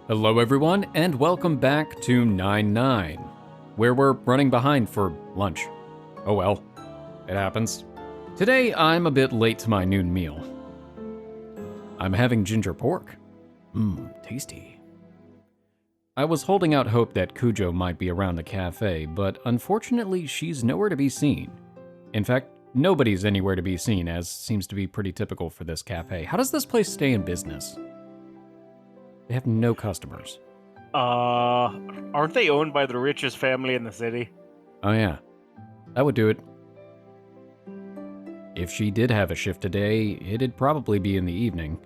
Hello everyone, and welcome back to 9-9, where we're running behind for lunch. Oh well, it happens. Today I'm a bit late to my noon meal. I'm having ginger pork. Tasty. I was holding out hope that Kujo might be around the cafe, but unfortunately she's nowhere to be seen. In fact, nobody's anywhere to be seen, as seems to be pretty typical for this cafe. How does this place stay in business? They have no customers. Aren't they owned by the richest family in the city? Oh yeah, that would do it. If she did have a shift today, it'd probably be in the evening.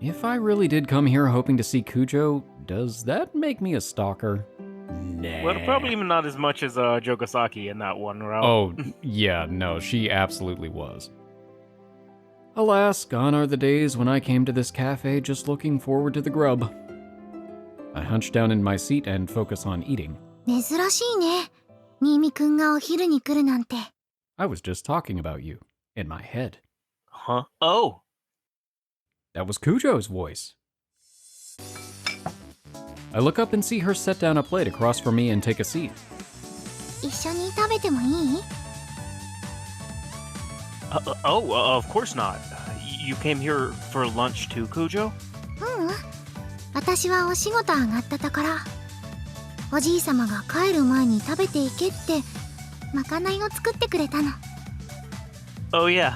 If I really did come here hoping to see Kujo, does that make me a stalker? Nah. Well, probably not as much as Jogasaki in that one route. Oh, yeah, no, she absolutely was. Alas, gone are the days when I came to this cafe just looking forward to the grub. I hunch down in my seat and focus on eating. 珍しいね。新見くんがお昼に来るなんて。I was just talking about you, in my head. Huh? Oh! That was Kujo's voice. I look up and see her set down a plate across from me and take a seat. 一緒に食べてもいい？ Of course not. You came here for lunch too, Kujo? 私はお仕事上がったところ。おじいさまが帰る前に食べていけってまかないを作ってくれたの。Oh yeah,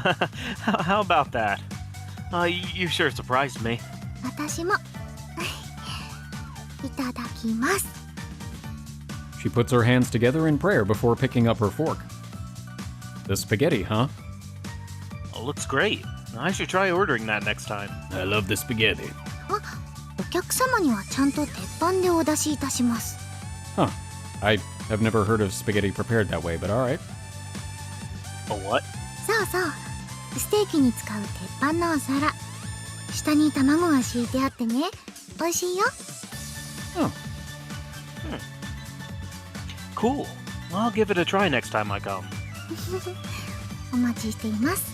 how about that? You sure surprised me. 私も。いただきます。 She puts her hands together in prayer before picking up her fork. The spaghetti, huh? Looks great. I should try ordering that next time. I love the spaghetti. お客様にはちゃんと鉄板でお出しいたします。 Huh. I have never heard of spaghetti prepared that way, but alright. A what? そうそう。ステーキに使う鉄板のお皿。下に卵が敷いてあってね。美味しいよ。Cool. I'll give it a try next time I come. お待ちしています。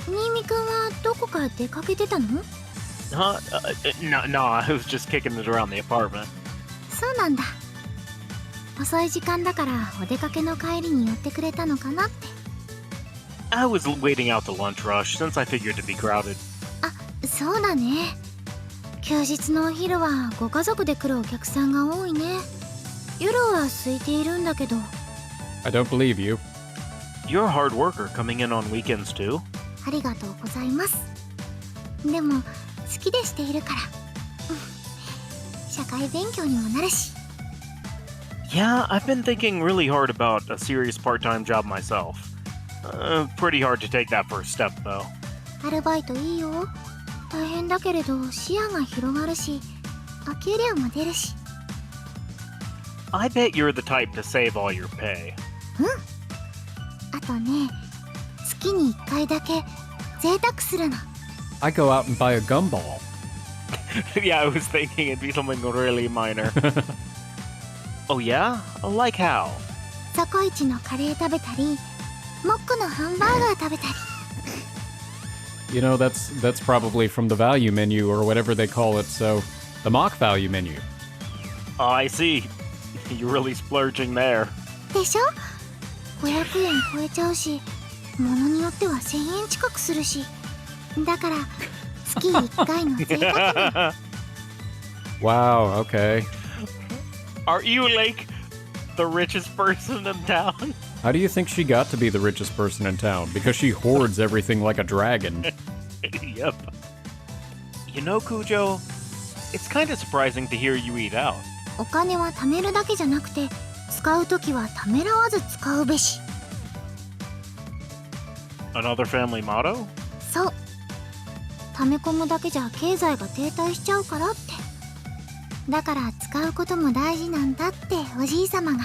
新見くんはどこか出かけてたの？ No, I was just kicking it around the apartment. そうなんだ。遅い時間だからお出かけの帰りに寄ってくれたのかなって。I was waiting out the lunch rush since I figured it'd be crowded. あ、そうだね。休日のお昼はご家族で来るお客さんが多いね。夜は空いているんだけど。I don't believe you. You're a hard worker coming in on weekends too. ありがとうございます。でも好きでしているから。社会勉強にもなるし。 Yeah, I've been thinking really hard about a serious part-time job myself. Pretty hard to take that first step, though. アルバイトいいよ。大変だけれど視野が広がるし、お給料も出るし。 I bet you're the type to save all your pay. あとね、月に1回だけ贅沢するの。 I go out and buy a gumball. Yeah, I was thinking it'd be something really minor. Oh yeah? Like how? そこいちのカレー食べたり、モックのハンバーガー食べたり。You know, that's probably from the value menu or whatever they call it, so the mock value menu. Oh, I see. You're really splurging there. でしょ ?500 円超えちゃうし、物によっては1000円近くするし。だから月1回の贅沢に。Wow, okay. Are you like the richest person in town? How do you think she got to be the richest person in town? Because she hoards everything like a dragon. Yep. You know, Kujo, it's kind of surprising to hear you eat out. お金は貯めるだけじゃなくて、使うときはためらわず使うべし。 Another family motto? そう。溜め込むだけじゃ経済が停滞しちゃうからって。だから使うことも大事なんだっておじいさまが。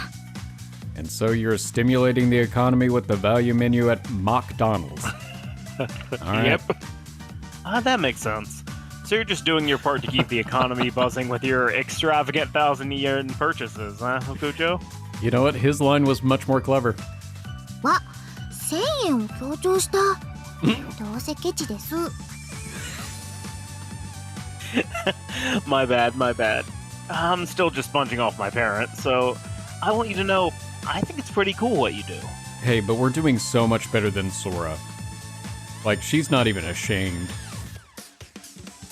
And so you're stimulating the economy with the value menu at McDonald's. All right. Yep. That makes sense. So you're just doing your part to keep the economy buzzing with your extravagant 1,000-yen purchases, huh, Kujo? You know what? His line was much more clever. わ、1000円を強調した。どうせケチです。My bad, my bad. I'm still just sponging off my parents, so I want you to know I think it's pretty cool what you do. Hey, but we're doing so much better than Sora. Like, she's not even ashamed.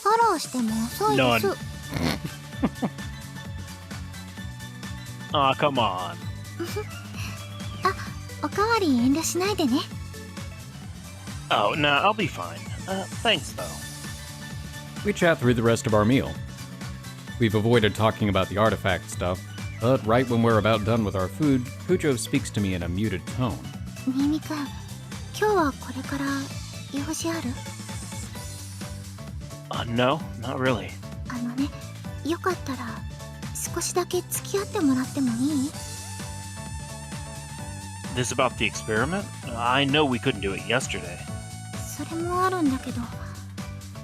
フォローしても遅いです None. Aw, come on. おかわり遠慮しないでね Oh, nah, I'll be fine. Thanks, though. We chat through the rest of our meal. We've avoided talking about the artifact stuff, but right when we're about done with our food, Kujo speaks to me in a muted tone. ミミくん今日はこれから用事ある No, not really. あのねよかったら少しだけ付き合ってもらってもいい This about the experiment? I know we couldn't do it yesterday. それもあるんだけど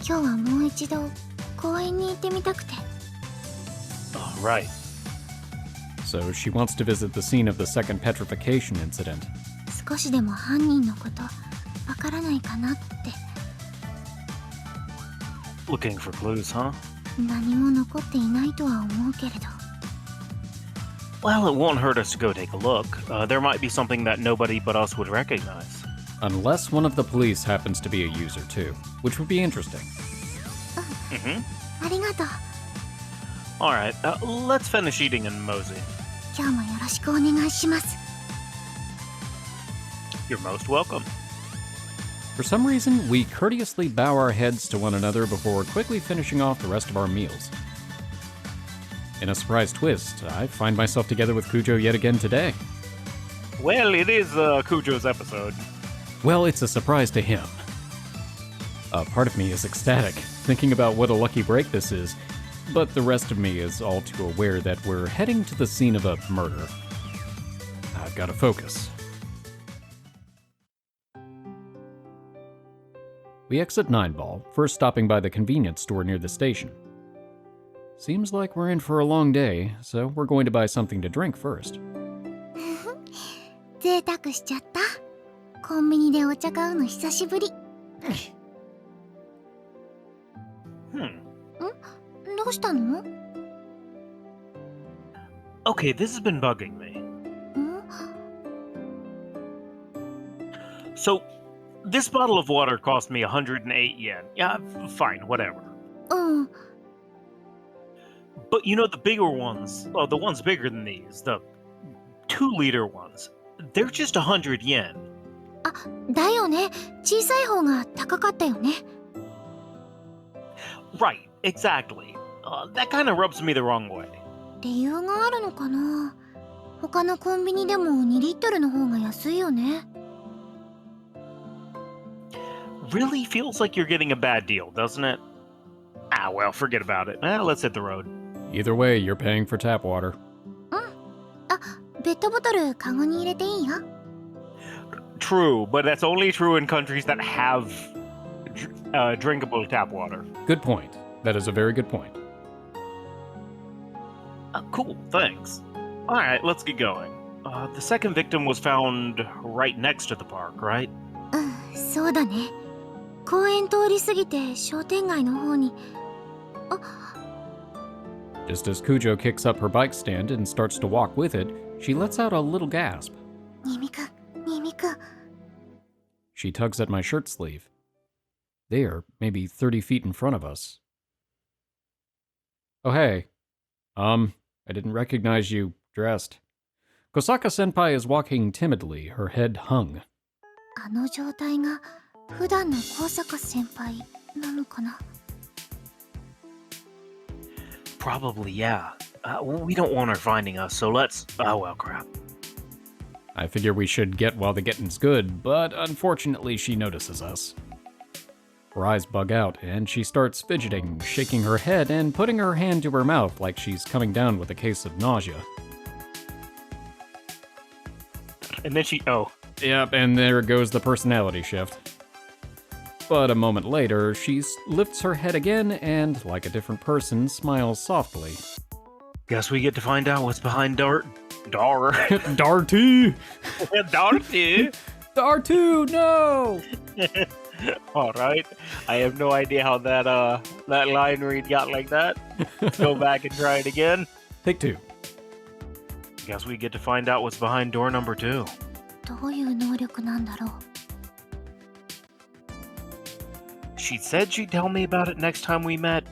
今日はもう一度公園に行ってみたくて Oh, right. So she wants to visit the scene of the second petrification incident. 少しでも犯人のことわからないかなって Looking for clues, huh? 何も残っていないとは思うけれど Well, it won't hurt us to go take a look. There might be something that nobody but us would recognize. Unless one of the police happens to be a user too, which would be interesting. Mm-hmm. ありがとう Alright, let's finish eating and mosey. 今日もよろしくお願いします You're most welcome. For some reason, we courteously bow our heads to one another before quickly finishing off the rest of our meals. In a surprise twist, I find myself together with Kujo yet again today. Well, it is Kujo's episode. Well, it's a surprise to him. A part of me is ecstatic, thinking about what a lucky break this is, but the rest of me is all too aware that we're heading to the scene of a murder. I've got to focus. We exit Nine Ball, first stopping by the convenience store near the station. Seems like we're in for a long day, so we're going to buy something to drink first. 贅沢しちゃったコンビニでお茶買うの久しぶり どうしたの Okay, this has been bugging me. ん So, this bottle of water cost me 108 yen. Yeah, fine, whatever. うん But you know the bigger ones, the ones bigger than these, the 2-liter ones, they're just 100 yen. あだよね小さい方が高かったよね Right, exactly. That kind of rubs me the wrong way. 理由があるのかな他のコンビニでも2リットルの方が安いよね Really feels like you're getting a bad deal, doesn't it? Ah, well, forget about it. Let's hit the road. Either way, you're paying for tap water. あペットボトルカゴに入れていいよ True, but that's only true in countries that have drinkable tap water. Good point. That is a very good point. Cool, thanks. Alright, let's get going. The second victim was found right next to the park, right? うんそうだね公園通り過ぎて商店街の方に Just as Kujo kicks up her bike stand and starts to walk with it, she lets out a little gasp. ニミくんニミくん She tugs at my shirt sleeve. They are maybe 30 feet in front of us. Oh, hey. I didn't recognize you dressed. Kosaka senpai is walking timidly, her head hung. あの状態が普段の高坂先輩なのかな Probably, yeah. We don't want her finding us, so let's... Oh, well, crap. I figure we should get while the getting's good, but unfortunately she notices us. Her eyes bug out, and she starts fidgeting, shaking her head, and putting her hand to her mouth like she's coming down with a case of nausea. And then she... Oh. Yep, and there goes the personality shift. But a moment later, she lifts her head again and, like a different person, smiles softly. Guess we get to find out what's behind Darty. Darty! Darty! Dartu, no! All right. I have no idea how that line read got like that. Let's go back and try it again. Take 2. Guess we get to find out what's behind door number 2. どういう能力なんだろう。 She said she'd tell me about it next time we met.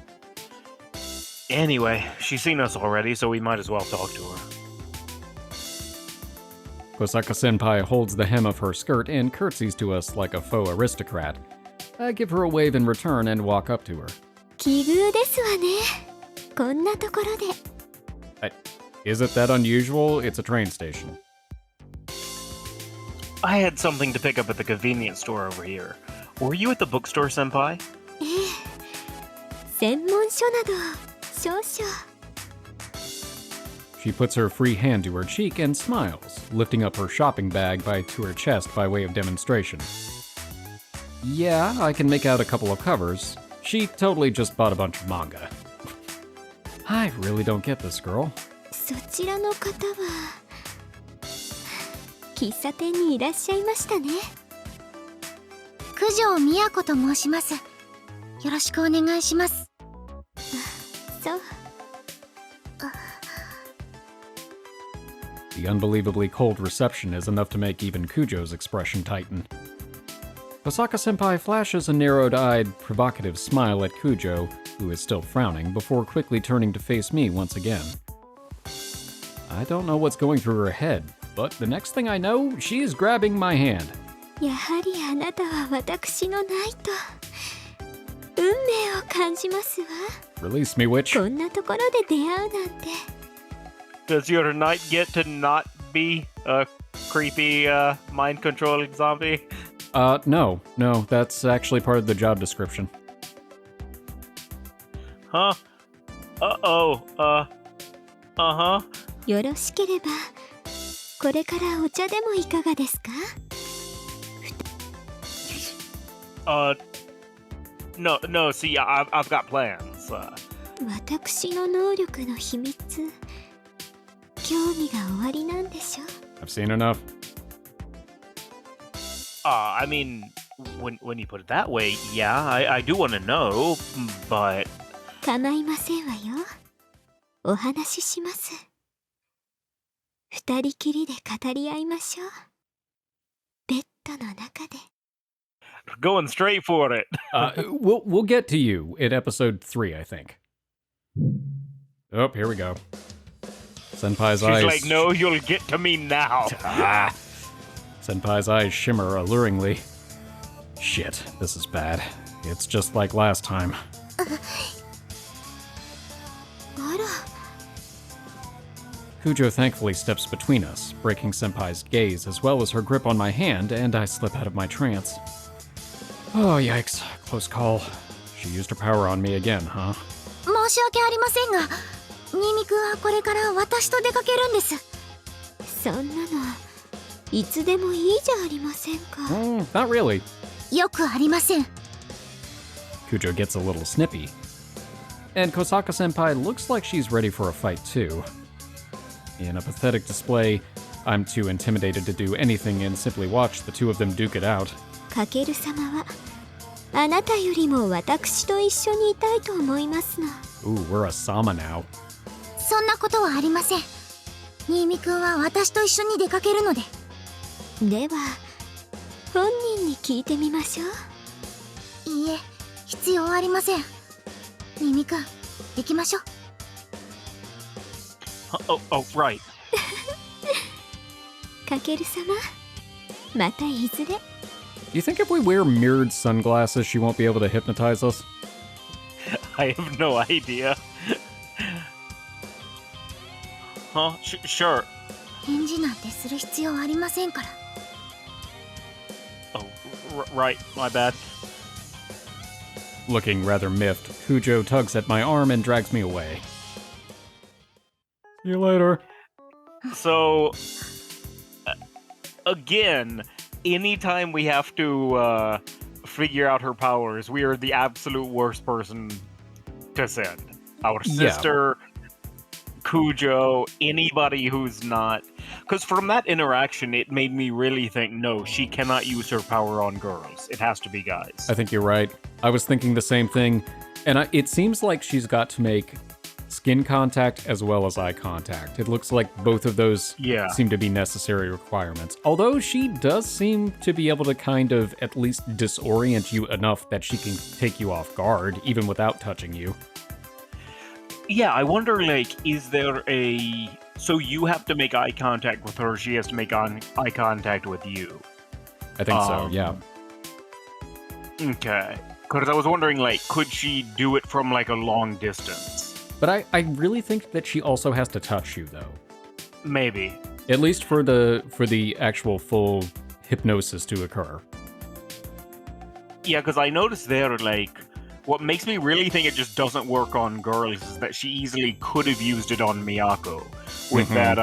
Anyway, she's seen us already, so we might as well talk to her. Kosaka-senpai holds the hem of her skirt and curtsies to us like a faux aristocrat. I give her a wave in return and walk up to her. 奇遇ですわね。こんなところで。Is it that unusual? It's a train station. I had something to pick up at the convenience store over here. Were you at the bookstore, senpai? ええ。専門書など少々。 She puts her free hand to her cheek and smiles, lifting up her shopping bag to her chest by way of demonstration. Yeah, I can make out a couple of covers. She totally just bought a bunch of manga. I really don't get this girl. そちらの方は喫茶店にいらっしゃいましたね。九条美也子と申します。よろしくお願いします。そう。The unbelievably cold reception is enough to make even Kujo's expression tighten. Kosaka-senpai flashes a narrowed-eyed, provocative smile at Kujo, who is still frowning, before quickly turning to face me once again. I don't know what's going through her head, but the next thing I know, she's grabbing my hand. やはりあなたは私のナイト。運命を感じますわ。 Release me, witch. こんなところで出会うなんて。 Does your knight get to not be a creepy, mind-controlling zombie? No, that's actually part of the job description. Huh? Uh-oh, uh-huh. よろしければ、これからお茶でもいかがですか？ No, see, I've got plans. 私の能力の秘密、興味がおありなんでしょ？ I've seen enough. I mean, when you put it that way, yeah, I do want to know, but... 構いませんわよ。お話しします。二人きりで語り合いましょう。ベッドの中で。 Going straight for it. We'll get to you in episode 3, I think. Oh, here we go. Senpai's eyes... She's like, no, you'll get to me now. Senpai's eyes shimmer alluringly. Shit, this is bad. It's just like last time. あら。 Kujo thankfully steps between us, breaking Senpai's gaze as well as her grip on my hand, and I slip out of my trance. Oh, yikes. Close call. She used her power on me again, huh? 申し訳ありませんが、新見くんはこれから私と出かけるんです。そんなのいつでもいいじゃありませんか。Not really. よくありません。 Kujo gets a little snippy. And Kosaka-senpai looks like she's ready for a fight too. In a pathetic display, I'm too intimidated to do anything and simply watch the two of them duke it out. かける様はあなたよりも私と一緒にいたいと思いますの。 Ooh, we're a sama now. そんなことはありません。新見くんは私と一緒に出かけるので。では本人に聞いてみましょう。いいえ、必要ありません。新見くん、行きましょう。Oh, right. かける様、またいずれ。 Do you think if we wear mirrored sunglasses, she won't be able to hypnotize us? I have no idea. Huh? Sure. 返事なんてする必要ありませんから。 Oh, right. My bad. Looking rather miffed, Kujo tugs at my arm and drags me away. See you later. So, again, anytime we have to figure out her powers, we are the absolute worst person to send. Our sister, Kujo, anybody who's not... Because from that interaction, it made me really think, no, she cannot use her power on girls. It has to be guys. I think you're right. I was thinking the same thing, and it seems like she's got to make skin contact as well as eye contact. It looks like both of those seem to be necessary requirements. Although she does seem to be able to kind of at least disorient you enough that she can take you off guard, even without touching you. Yeah, I wonder, like, is there a... So you have to make eye contact with her, she has to make eye contact with you. I think so, yeah. Okay. Because I was wondering, like, could she do it from, like, a long distance? But I really think that she also has to touch you, though. Maybe. At least for the actual full hypnosis to occur. Yeah, because I noticed there, like, what makes me really think it just doesn't work on girls is that she easily could have used it on Miyako. With that,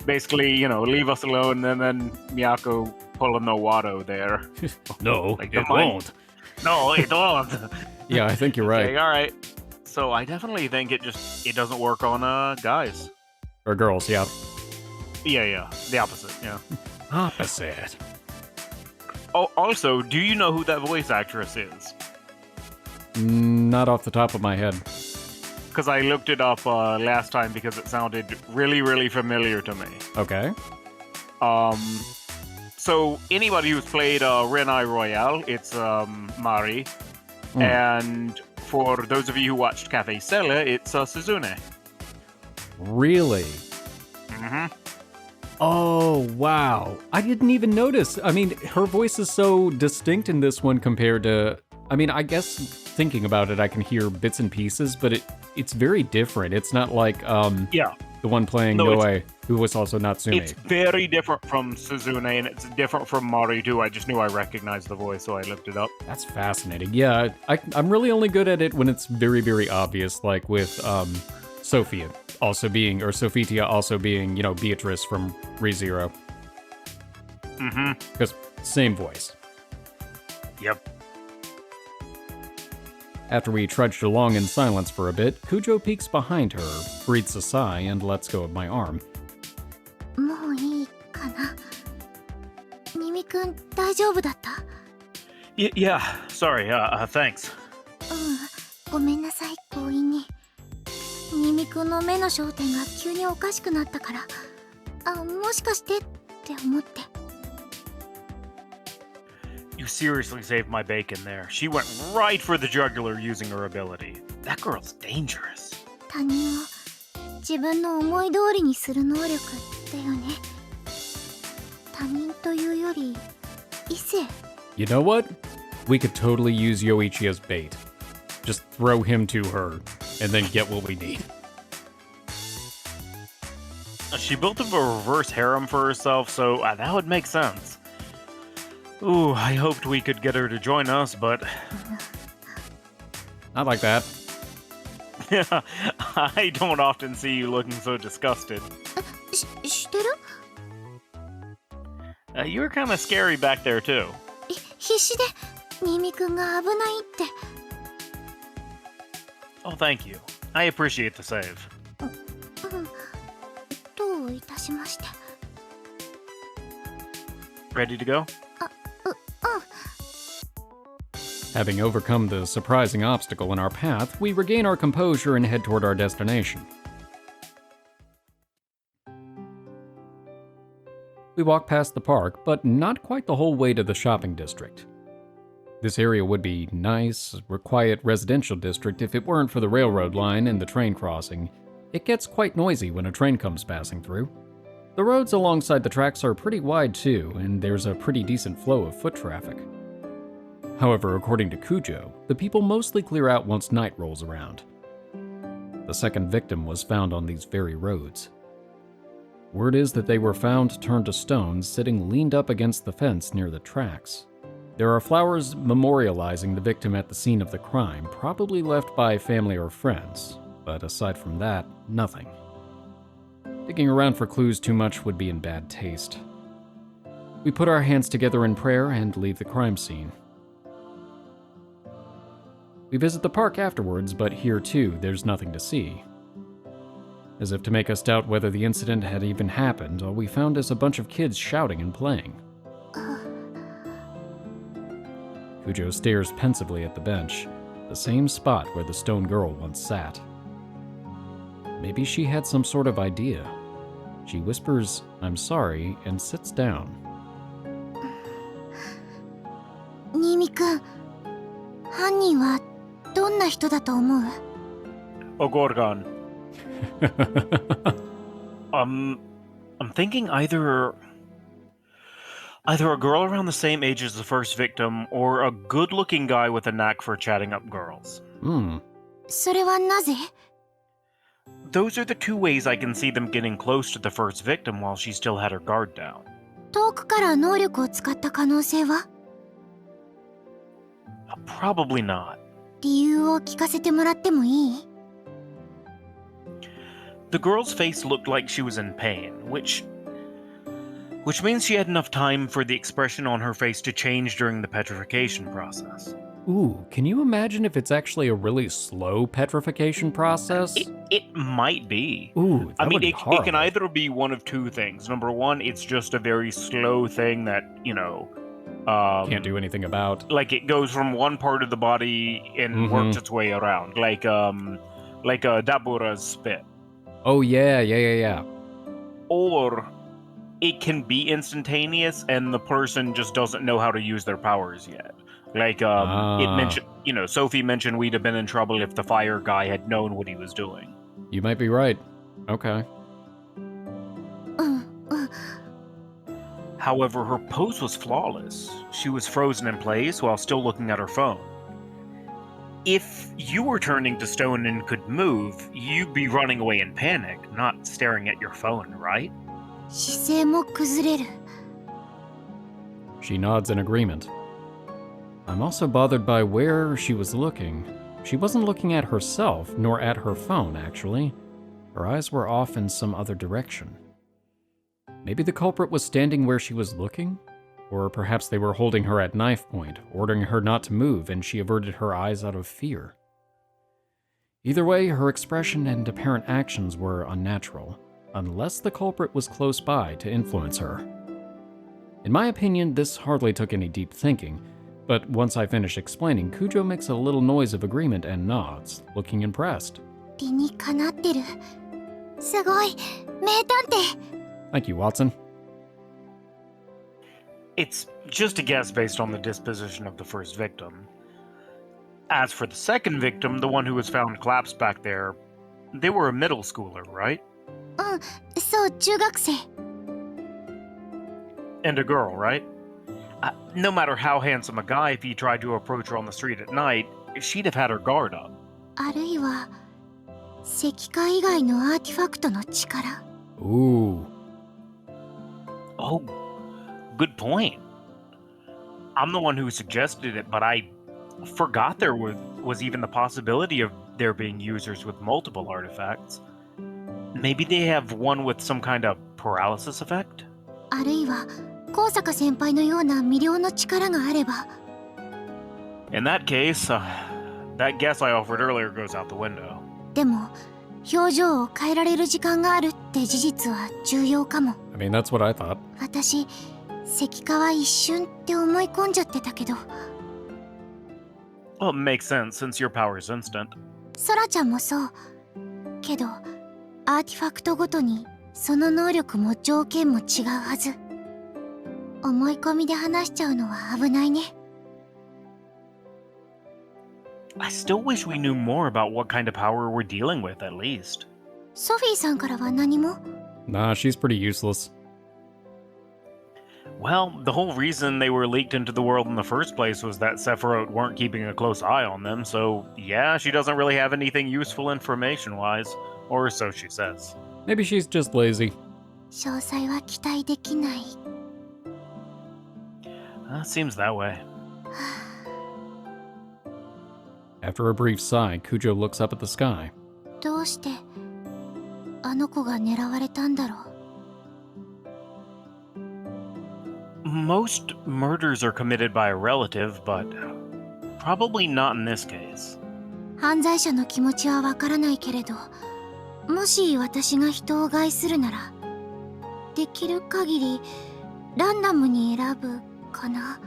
basically, leave us alone, and then Miyako pulling the Watto there. No, like, it won't. No, it won't. Yeah, I think you're right. Okay, alright. So I definitely think it doesn't work on guys. Or girls, yeah. Yeah. The opposite, yeah. Opposite. Oh, also, do you know who that voice actress is? Not off the top of my head. Because I looked it up last time because it sounded really, really familiar to me. Okay. So anybody who's played Renai Royale, it's Mari. And for those of you who watched Cafe Sella, it's Suzune. Really? Mm-hmm. Oh, wow. I didn't even notice. I mean, her voice is so distinct in this one compared to... I mean, I guess thinking about it, I can hear bits and pieces, but it's very different. It's not like the one playing Noa, who was also Natsume. It's very different from Suzune, and it's different from Mari, too. I just knew I recognized the voice, so I looked it up. That's fascinating. Yeah, I'm really only good at it when it's very, very obvious, like with Sophia also being, or Sophitia also being, Beatrice from ReZero. Mm-hmm. Because same voice. Yep. After we trudged along in silence for a bit, Kujo peeks behind her, breathes a sigh, and lets go of my arm. もういいかな。ミミくん大丈夫だった？ Yeah, sorry, thanks. ごめんなさい、強引に。ミミくんの目の焦点が急におかしくなったから、もしかしてって思って。 You seriously saved my bacon there. She went right for the jugular using her ability. That girl's dangerous. 他人を自分の思い通りにする能力だよね。他人というより異性。 You know what? We could totally use Yoichi as bait. Just throw him to her, and then get what we need. She built up a reverse harem for herself, so that would make sense. Ooh, I hoped we could get her to join us, but... Not like that. I don't often see you looking so disgusted. してる？ You were kind of scary back there, too. 必死でミミくんが危ないって。 Oh, thank you. I appreciate the save. どういたしまして。 Ready to go? Having overcome the surprising obstacle in our path, we regain our composure and head toward our destination. We walk past the park, but not quite the whole way to the shopping district. This area would be nice, a quiet residential district if it weren't for the railroad line and the train crossing. It gets quite noisy when a train comes passing through. The roads alongside the tracks are pretty wide too, and there's a pretty decent flow of foot traffic. However, according to Kujo, the people mostly clear out once night rolls around. The second victim was found on these very roads. Word is that they were found turned to stone, sitting leaned up against the fence near the tracks. There are flowers memorializing the victim at the scene of the crime, probably left by family or friends, but aside from that, nothing. Digging around for clues too much would be in bad taste. We put our hands together in prayer and leave the crime scene. We visit the park afterwards, but here too, there's nothing to see. As if to make us doubt whether the incident had even happened, all we found is a bunch of kids shouting and playing. Kujo stares pensively at the bench, the same spot where the stone girl once sat. Maybe she had some sort of idea. She whispers, "I'm sorry," and sits down. 新見くん、犯人はどんな人だと思う？ Oh, Gorgon. I'm thinking either a girl around the same age as the first victim, or a good-looking guy with a knack for chatting up girls. それはなぜ？ Those are the two ways I can see them getting close to the first victim while she still had her guard down. 遠くから能力を使った可能性は？ Probably not. 理由を聞かせてもらってもいい？ The girl's face looked like she was in pain, which means she had enough time for the expression on her face to change during the petrification process. Ooh, can you imagine if it's actually a really slow petrification process? It might be. Ooh, that would be it horrible. can either be one of two things. Number one, it's just a very slow thing that, Can't do anything about. Like it goes from one part of the body and works its way around, like a Dabura's spit. Oh yeah. Or it can be instantaneous and the person just doesn't know how to use their powers yet. Like it mentioned, Sophie mentioned we'd have been in trouble if the fire guy had known what he was doing. You might be right. Okay. However, her pose was flawless. She was frozen in place while still looking at her phone. If you were turning to stone and could move, you'd be running away in panic, not staring at your phone, right? 姿勢も崩れる。 She nods in agreement. I'm also bothered by where she was looking. She wasn't looking at herself, nor at her phone, actually. Her eyes were off in some other direction. Maybe the culprit was standing where she was looking? Or perhaps they were holding her at knife point, ordering her not to move, and she averted her eyes out of fear. Either way, her expression and apparent actions were unnatural, unless the culprit was close by to influence her. In my opinion, this hardly took any deep thinking, but once I finish explaining, Kujo makes a little noise of agreement and nods, looking impressed. 理にかなってる。すごい、名探偵。 Thank you, Watson. It's just a guess based on the disposition of the first victim. As for the second victim, the one who was found collapsed back there, they were a middle schooler, right? そう、中学生。 And a girl, right? No matter how handsome a guy, if he tried to approach her on the street at night, she'd have had her guard up. あるいは石化以外のアーティファクトの力。 Ooh. Oh, good point. I'm the one who suggested it, but I forgot there was even the possibility of there being users with multiple artifacts. Maybe they have one with some kind of paralysis effect? あるいは高坂先輩のような魅了の力があれば。 In that case, that guess I offered earlier goes out the window. でも表情を変えられる時間があるって事実は重要かも。 I mean, that's what I thought. 私石化は一瞬って思い込んじゃってたけど。 Well, it makes sense since your power is instant. ソラちゃんもそう。けどアーティファクトごとにその能力も条件も違うはず。思い込みで話しちゃうのは危ないね。 I still wish we knew more about what kind of power we're dealing with, at least. ソフィーさんからは何も？ Nah, she's pretty useless. Well, the whole reason they were leaked into the world in the first place was that Sephiroth weren't keeping a close eye on them, so yeah, she doesn't really have anything useful information-wise, or so she says. Maybe she's just lazy. 詳細は期待できない。 Seems that way. After a brief sigh, Kujo looks up at the sky. どうしてあの子が狙われたんだろう。 Most murders are committed by a relative, but probably not in this case. 犯罪者の気持ちはわからないけれど、もし私が人を害するなら、できる限りランダムに選ぶかな。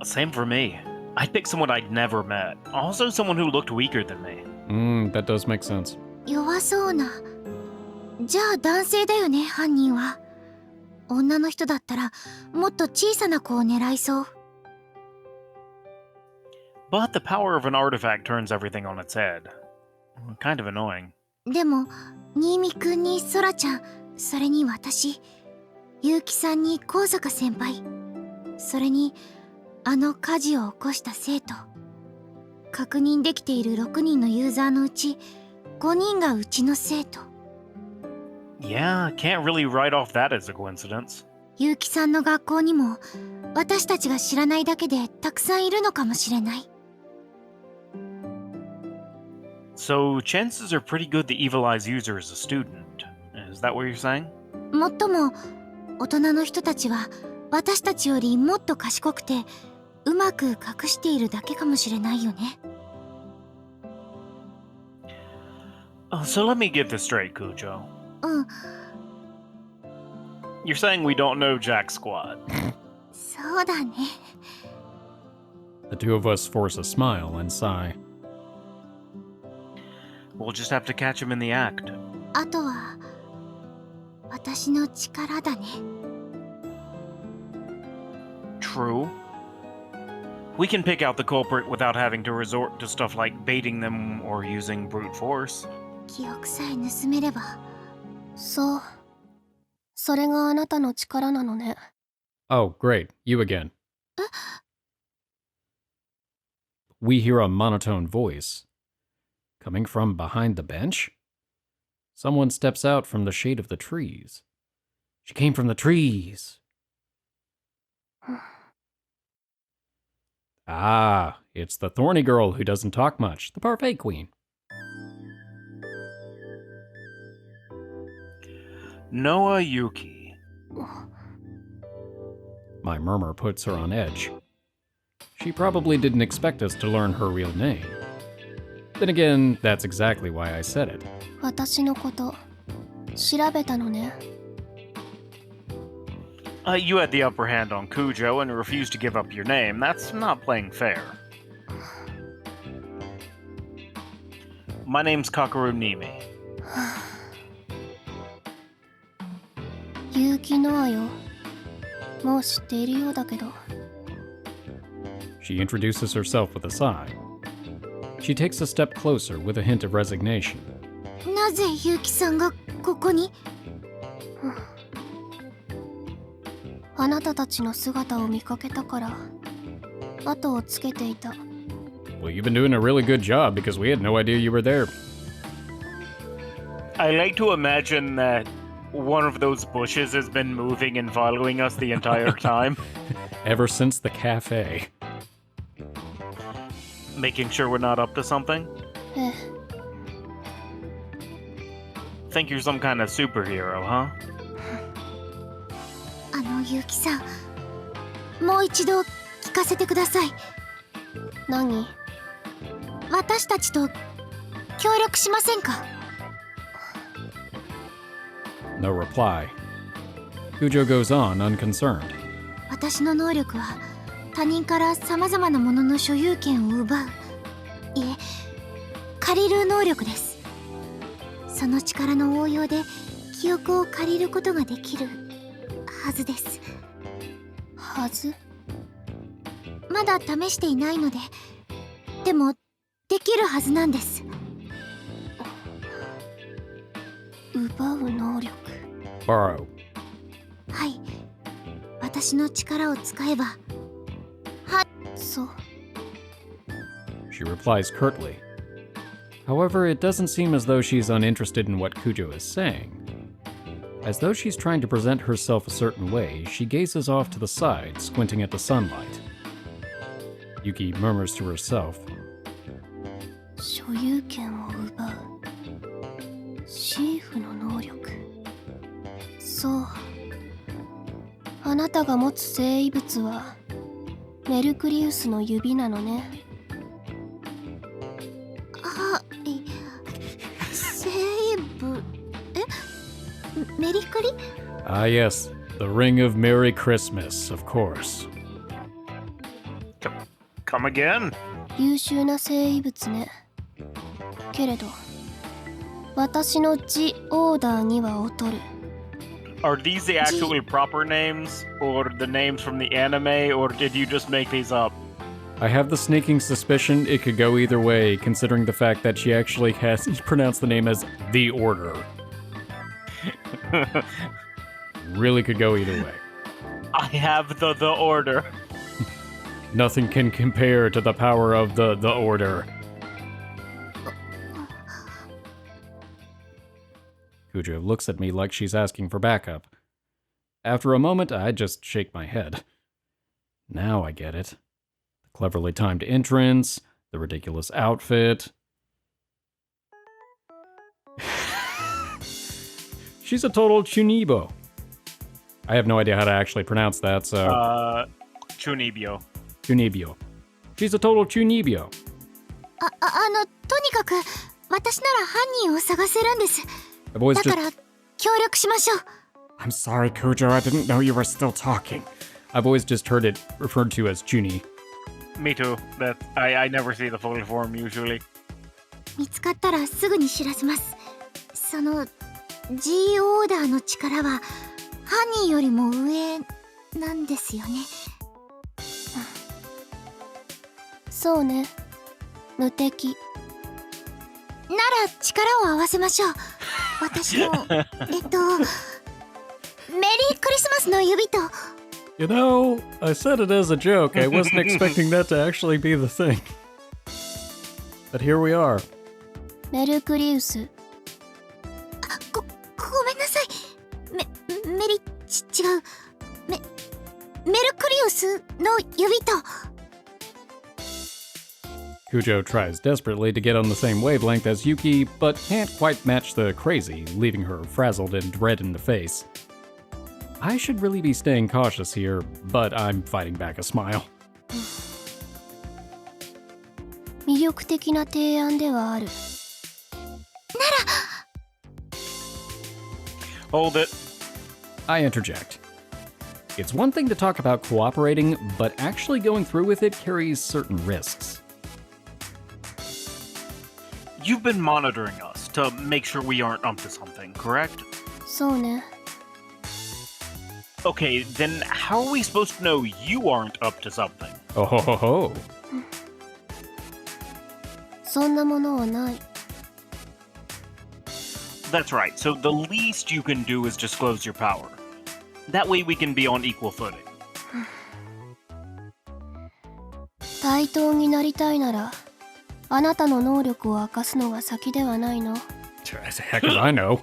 Same for me. I'd pick someone I'd never met. Also someone who looked weaker than me. That does make sense. 弱そうな。じゃあ男性だよね、犯人は。女の人だったらもっと小さな子を狙いそう。But the power of an artifact turns everything on its head. Kind of annoying. でも新見くんにソラちゃん、それに私、結城さんに高坂先輩、それにあの火事を起こした生徒、確認できている6人のユーザーのうち5人がうちの生徒。Yeah, can't really write off that as a coincidence. 結城さんの学校にも私たちが知らないだけでたくさんいるのかもしれない。So chances are pretty good the Evil Eye's user is a student. Is that what you're saying? もっとも大人の人たちは私たちよりもっと賢くてうまく隠しているだけかもしれないよね。So let me get this straight, Kujo. うん、 You're saying we don't know Jack Squad. そうだね。The two of us force a smile and sigh. We'll just have to catch him in the act. あとは私の力だね。True. We can pick out the culprit without having to resort to stuff like baiting them or using brute force. 記憶さえ盗めれば。そう。それがあなたの力なのね。Oh, great. You again. We hear a monotone voice. Coming from behind the bench? Someone steps out from the shade of the trees. She came from the trees. Ah, it's the thorny girl who doesn't talk much, the parfait queen. Noa Yuuki. My murmur puts her on edge. She probably didn't expect us to learn her real name. Then again, that's exactly why I said it. 私のこと調べたのね。You had the upper hand on Kujo and refused to give up your name. That's not playing fair. My name's Kakeru Nimi. 結城ノアよ。もう知っているようだけど。She introduces herself with a sigh. She takes a step closer with a hint of resignation. なぜ結城さんがここに？あなたたちの姿を見かけたから後をつけていた。 Well, you've been doing a really good job because we had no idea you were there. I like to imagine that one of those bushes has been moving and following us the entire time. Ever since the cafe. Making sure we're not up to something. ええ、 Think you're some kind of superhero, huh? 結城さん、もう一度聞かせてください。何？私たちと協力しませんか？ No reply. Kujo goes on, unconcerned. 私の能力は他人から様々なものの所有権を奪う、いえ、借りる能力です。その力の応用で記憶を借りることができるはずです。はず？まだ試していないので、でもできるはずなんです。奪う能力。 Borrow. はい、私の力を使えば。そう。 She replies curtly. However, it doesn't seem as though she's uninterested in what Kujo is saying. As though she's trying to present herself a certain way, she gazes off to the side, squinting at the sunlight. Yuki murmurs to herself. 所有権を奪う。シーフの能力。そう。あなたが持つ生異物はメルクリウスの指なのね。メリクリ Ah, yes, the ring of Merry Christmas, of course. Come again? 優秀な生異物ね。けれど私のジオーダーには劣る。 Are these the actually proper names, or the names from the anime, or did you just make these up? I have the sneaking suspicion it could go either way, considering the fact that she actually has pronounced the name as The Order. Really could go either way. I have the order. Nothing can compare to the power of the Order. Kujo looks at me like she's asking for backup. After a moment, I just shake my head. Now I get it. The cleverly timed entrance, the ridiculous outfit. She's a total chunibo. I have no idea how to actually pronounce that, so... Chunibyo. Chunibyo. She's a total chunibyo. とにかく私なら犯人を探せるんです。 I've always だか just... ら協力しましょう。 I'm sorry, Kujo. I didn't know you were still talking. I've always just heard it referred to as chuni. Me too. That I never see the full form usually. 見つかったらすぐに知らせます。その G オーダーの力は犯人よりも上なんですよね。そうね。無敵。なら力を合わせましょう。私のメリークリスマスの指と。 You know, I said it as a joke. I wasn't expecting that to actually be the thing. But here we are. メルクリウス。ごめんなさい。メリ違う。メルクリウスの指と。 Kujo tries desperately to get on the same wavelength as Yuki, but can't quite match the crazy, leaving her frazzled and red in the face. I should really be staying cautious here, but I'm fighting back a smile. 魅力的な提案ではある。 Hold it. I interject. It's one thing to talk about cooperating, but actually going through with it carries certain risks. You've been monitoring us to make sure we aren't up to something, correct? そうね。 Okay, then how are we supposed to know you aren't up to something? Oh ho ho ho. そんなものはない。 That's right, so the least you can do is disclose your power. That way we can be on equal footing. 対等になりたいなら、あなたの能力を明かすのが先ではないの。 As heck as I know.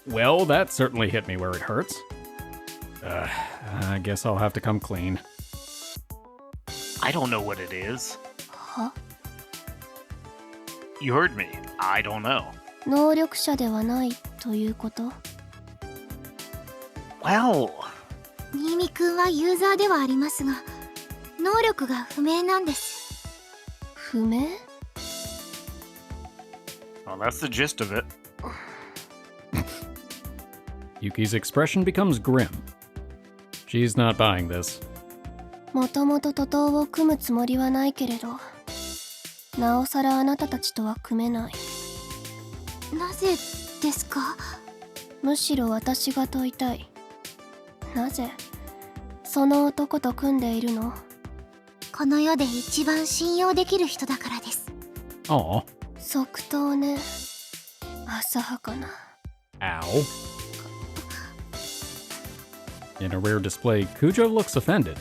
Well, that certainly hit me where it hurts. I guess I'll have to come clean. I don't know what it is. は？ You heard me. I don't know. 能力者ではないということ？ Well... 新見くんはユーザーではありますが、能力が不明なんです。不明？ Well, that's the gist of it. Yuki's expression becomes grim. She's not buying this. もともと徒党を組むつもりはないけれど、なおさらあなたたちとは組めない。なぜですか？むしろ私が問いたい。なぜその男と組んでいるの？この世で一番信用できる人だからです。 Aw. 即答ね。浅はかな。 Ow. In a rare display, Kujo looks offended.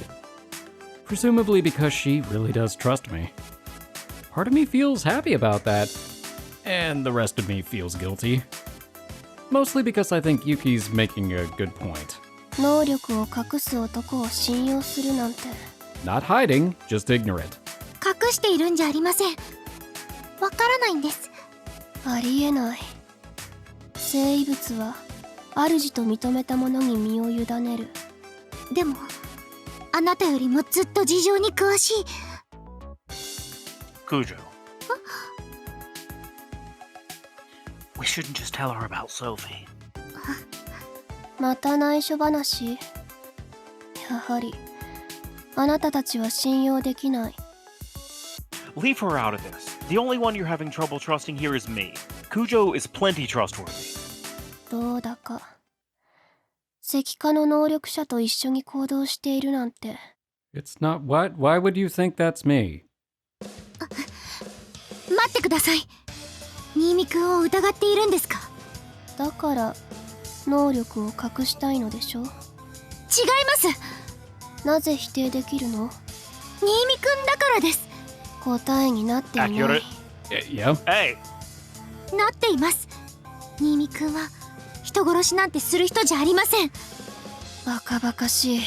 Presumably because she really does trust me. Part of me feels happy about that, and the rest of me feels guilty. Mostly because I think Yuki's making a good point. 能力を隠す男を信用するなんて。 Not hiding, just ignorant. 隠しているんじゃありません。わからないんです。ありえない。生異物は主と認めた者に身を委ねる。でもあなたよりもずっと事情に詳しい。 Kujo. We shouldn't just tell her about Sophie. また内緒話。やはりあなたたちは信用できない。 Leave her out of this. The only one you're having trouble trusting here is me. Kujo is plenty trustworthy. どうだか石化の能力者と一緒に行動しているなんて。 It's not what? Why would you think that's me? 待ってください。新見くんを疑っているんですか？だから能力を隠したいのでしょ。違います。なぜ否定できるの？新見くんだからです。答えになっていない。 Accurate. Yeah. Hey! なっています。新見くんは人殺しなんてする人じゃありません。バカバカしい。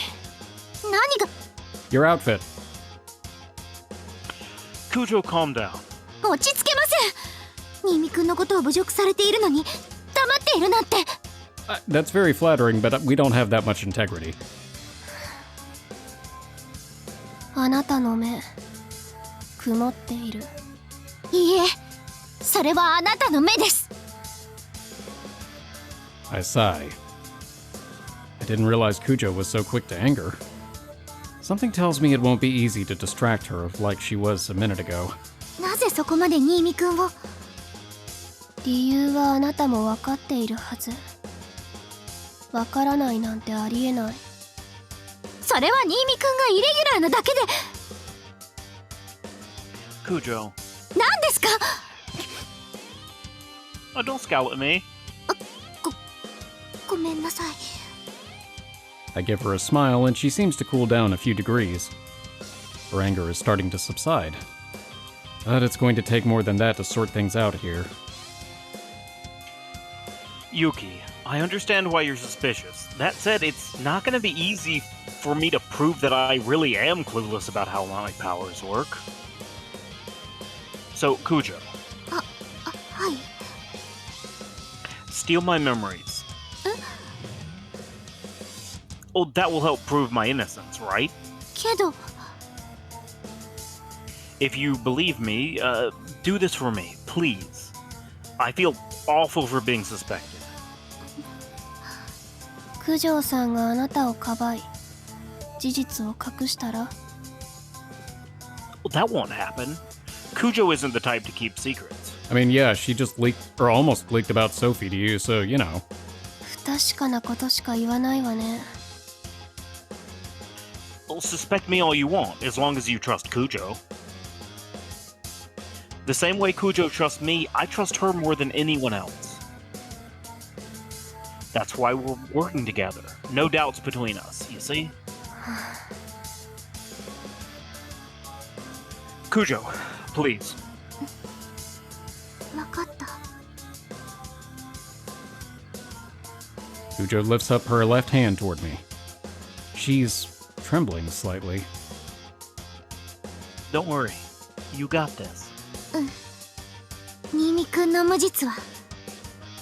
何が？ Your outfit. Kujo, calm down. 落ち着けません。新見くんのことを侮辱されているのに黙っているなんて。That's very flattering, but we don't have that much integrity. あなたの目曇っている。いいえ、それはあなたの目です。 I sigh. I didn't realize Kujo was so quick to anger. Something tells me it won't be easy to distract her like she was a minute ago. なぜそこまで新見くんを？理由はあなたも分かっているはず。分からないなんてありえない。それは新見くんがイレギュラーなだけで。 Kujo. 何ですか？ Oh, don't scowl at me. ごめんなさい。 I give her a smile and she seems to cool down a few degrees. Her anger is starting to subside. But it's going to take more than that to sort things out here. Yuki, I understand why you're suspicious. That said, it's not going to be easy for me to prove that I really am clueless about how my powers work. So, Kujo. はい。 Steal my memories. Oh, that will help prove my innocence, right? けど。 If you believe me, do this for me, please. I feel awful for being suspected. 九条さんがあなたをかばい事実を隠したら。 Well, that won't happen. Kujo isn't the type to keep secrets. I mean, yeah, she just leaked, or almost leaked about Sophie to you, so, you know. 不確かなことしか言わないわね。 Well, suspect me all you want, as long as you trust Kujo. The same way Kujo trusts me, I trust her more than anyone else. That's why we're working together. No doubts between us, you see? Kujo, please. わかった。 Kujo lifts up her left hand toward me. She's trembling slightly. Don't worry. You got this. 新見くんの無実は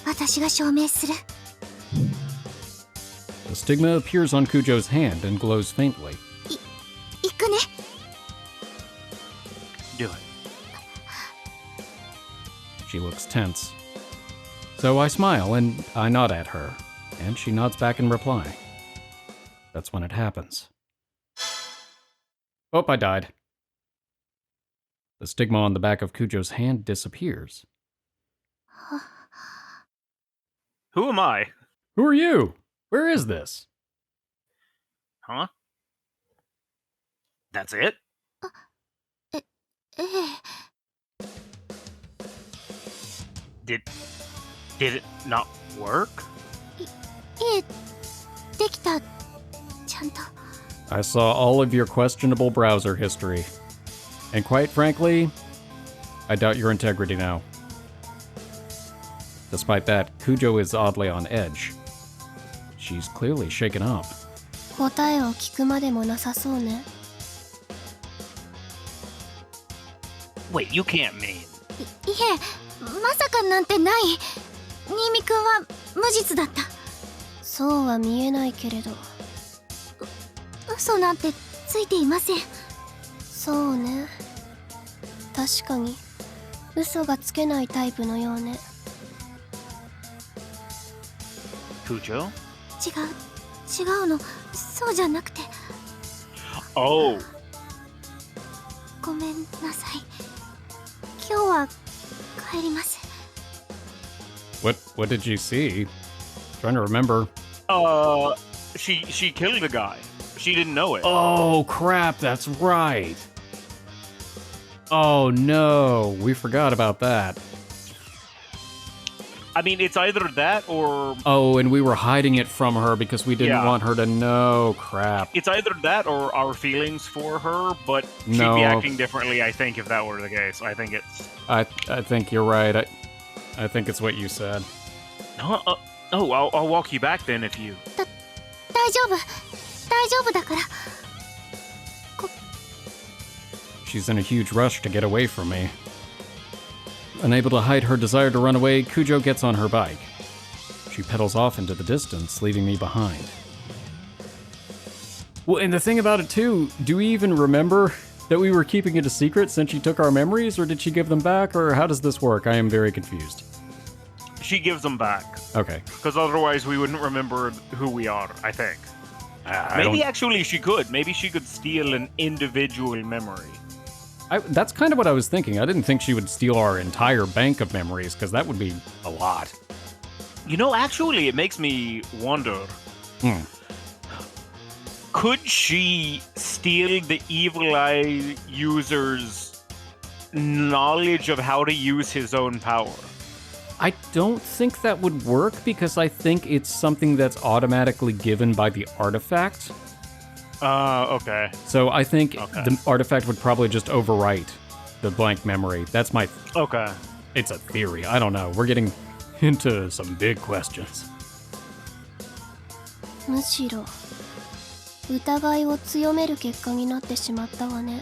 私が証明する。 The stigma appears on Kujo's hand and glows faintly. 行くね。 Do it. She looks tense. So I smile and I nod at her, and she nods back in reply. That's when it happens. Oh, I died. The stigma on the back of Kujo's hand disappears. Who am I? Who are you? Where is this? Huh? That's it? ええ。 Did it not work? いえ、できた。ちゃんと。 I saw all of your questionable browser history. And quite frankly, I doubt your integrity now. Despite that, Kujo is oddly on edge. She's clearly shaken up. 答えを聞くまでもなさそうね。 Wait, you can't mean. いえ、まさかなんてない。新見くんは無実だった。そうは見えないけれど。嘘なんてついていません。そうね。確かに嘘がつけないタイプのようね。Kujo? 違うの、そうじゃなくて。 Oh, ごめんなさい。今日は帰ります。 What did you see? Trying to remember. she killed a guy. She didn't know it. Oh, crap, that's right. Oh, no, we forgot about that. I mean, it's either that or... Oh, and we were hiding it from her because we didn't want her to know. Crap. It's either that or our feelings for her, but she'd No. be acting differently, I think, if that were the case. I think it's... I think you're right. I think it's what you said. I'll walk you back then if you... 大丈夫だから。 She's in a huge rush to get away from me. Unable to hide her desire to run away, Kujo gets on her bike. She pedals off into the distance, leaving me behind. Well, and the thing about it too, do we even remember that we were keeping it a secret since she took our memories, or did she give them back, or how does this work? I am very confused. She gives them back. Okay. Because otherwise we wouldn't remember who we are, I think. Maybe actually she could. Maybe she could steal an individual memory. That's kind of what I was thinking. I didn't think she would steal our entire bank of memories, because that would be a lot. You know, actually, it makes me wonder. Could she steal the Evil Eye user's knowledge of how to use his own power? I don't think that would work, because I think it's something that's automatically given by the artifact. Okay. So I think the artifact would probably just overwrite the blank memory. That's my... Okay. It's a theory. I don't know. We're getting into some big questions. むしろ疑いを強める結果になってしまったわね。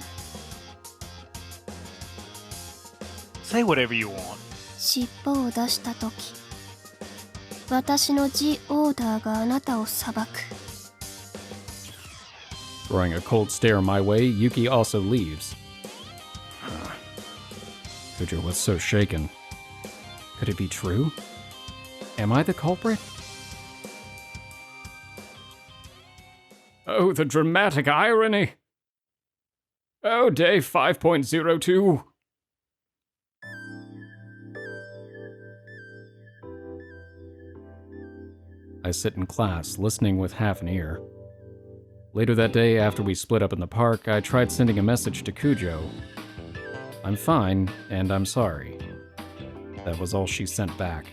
Say whatever you want. 尻尾を出した時、私のGオーダーがあなたを裁く。 Throwing a cold stare my way, Yuki also leaves. Kujo was so shaken. Could it be true? Am I the culprit? Oh, the dramatic irony! Oh, day 5.02. I sit in class, listening with half an ear. Later that day, after we split up in the park, I tried sending a message to Kujo. I'm fine, and I'm sorry. That was all she sent back.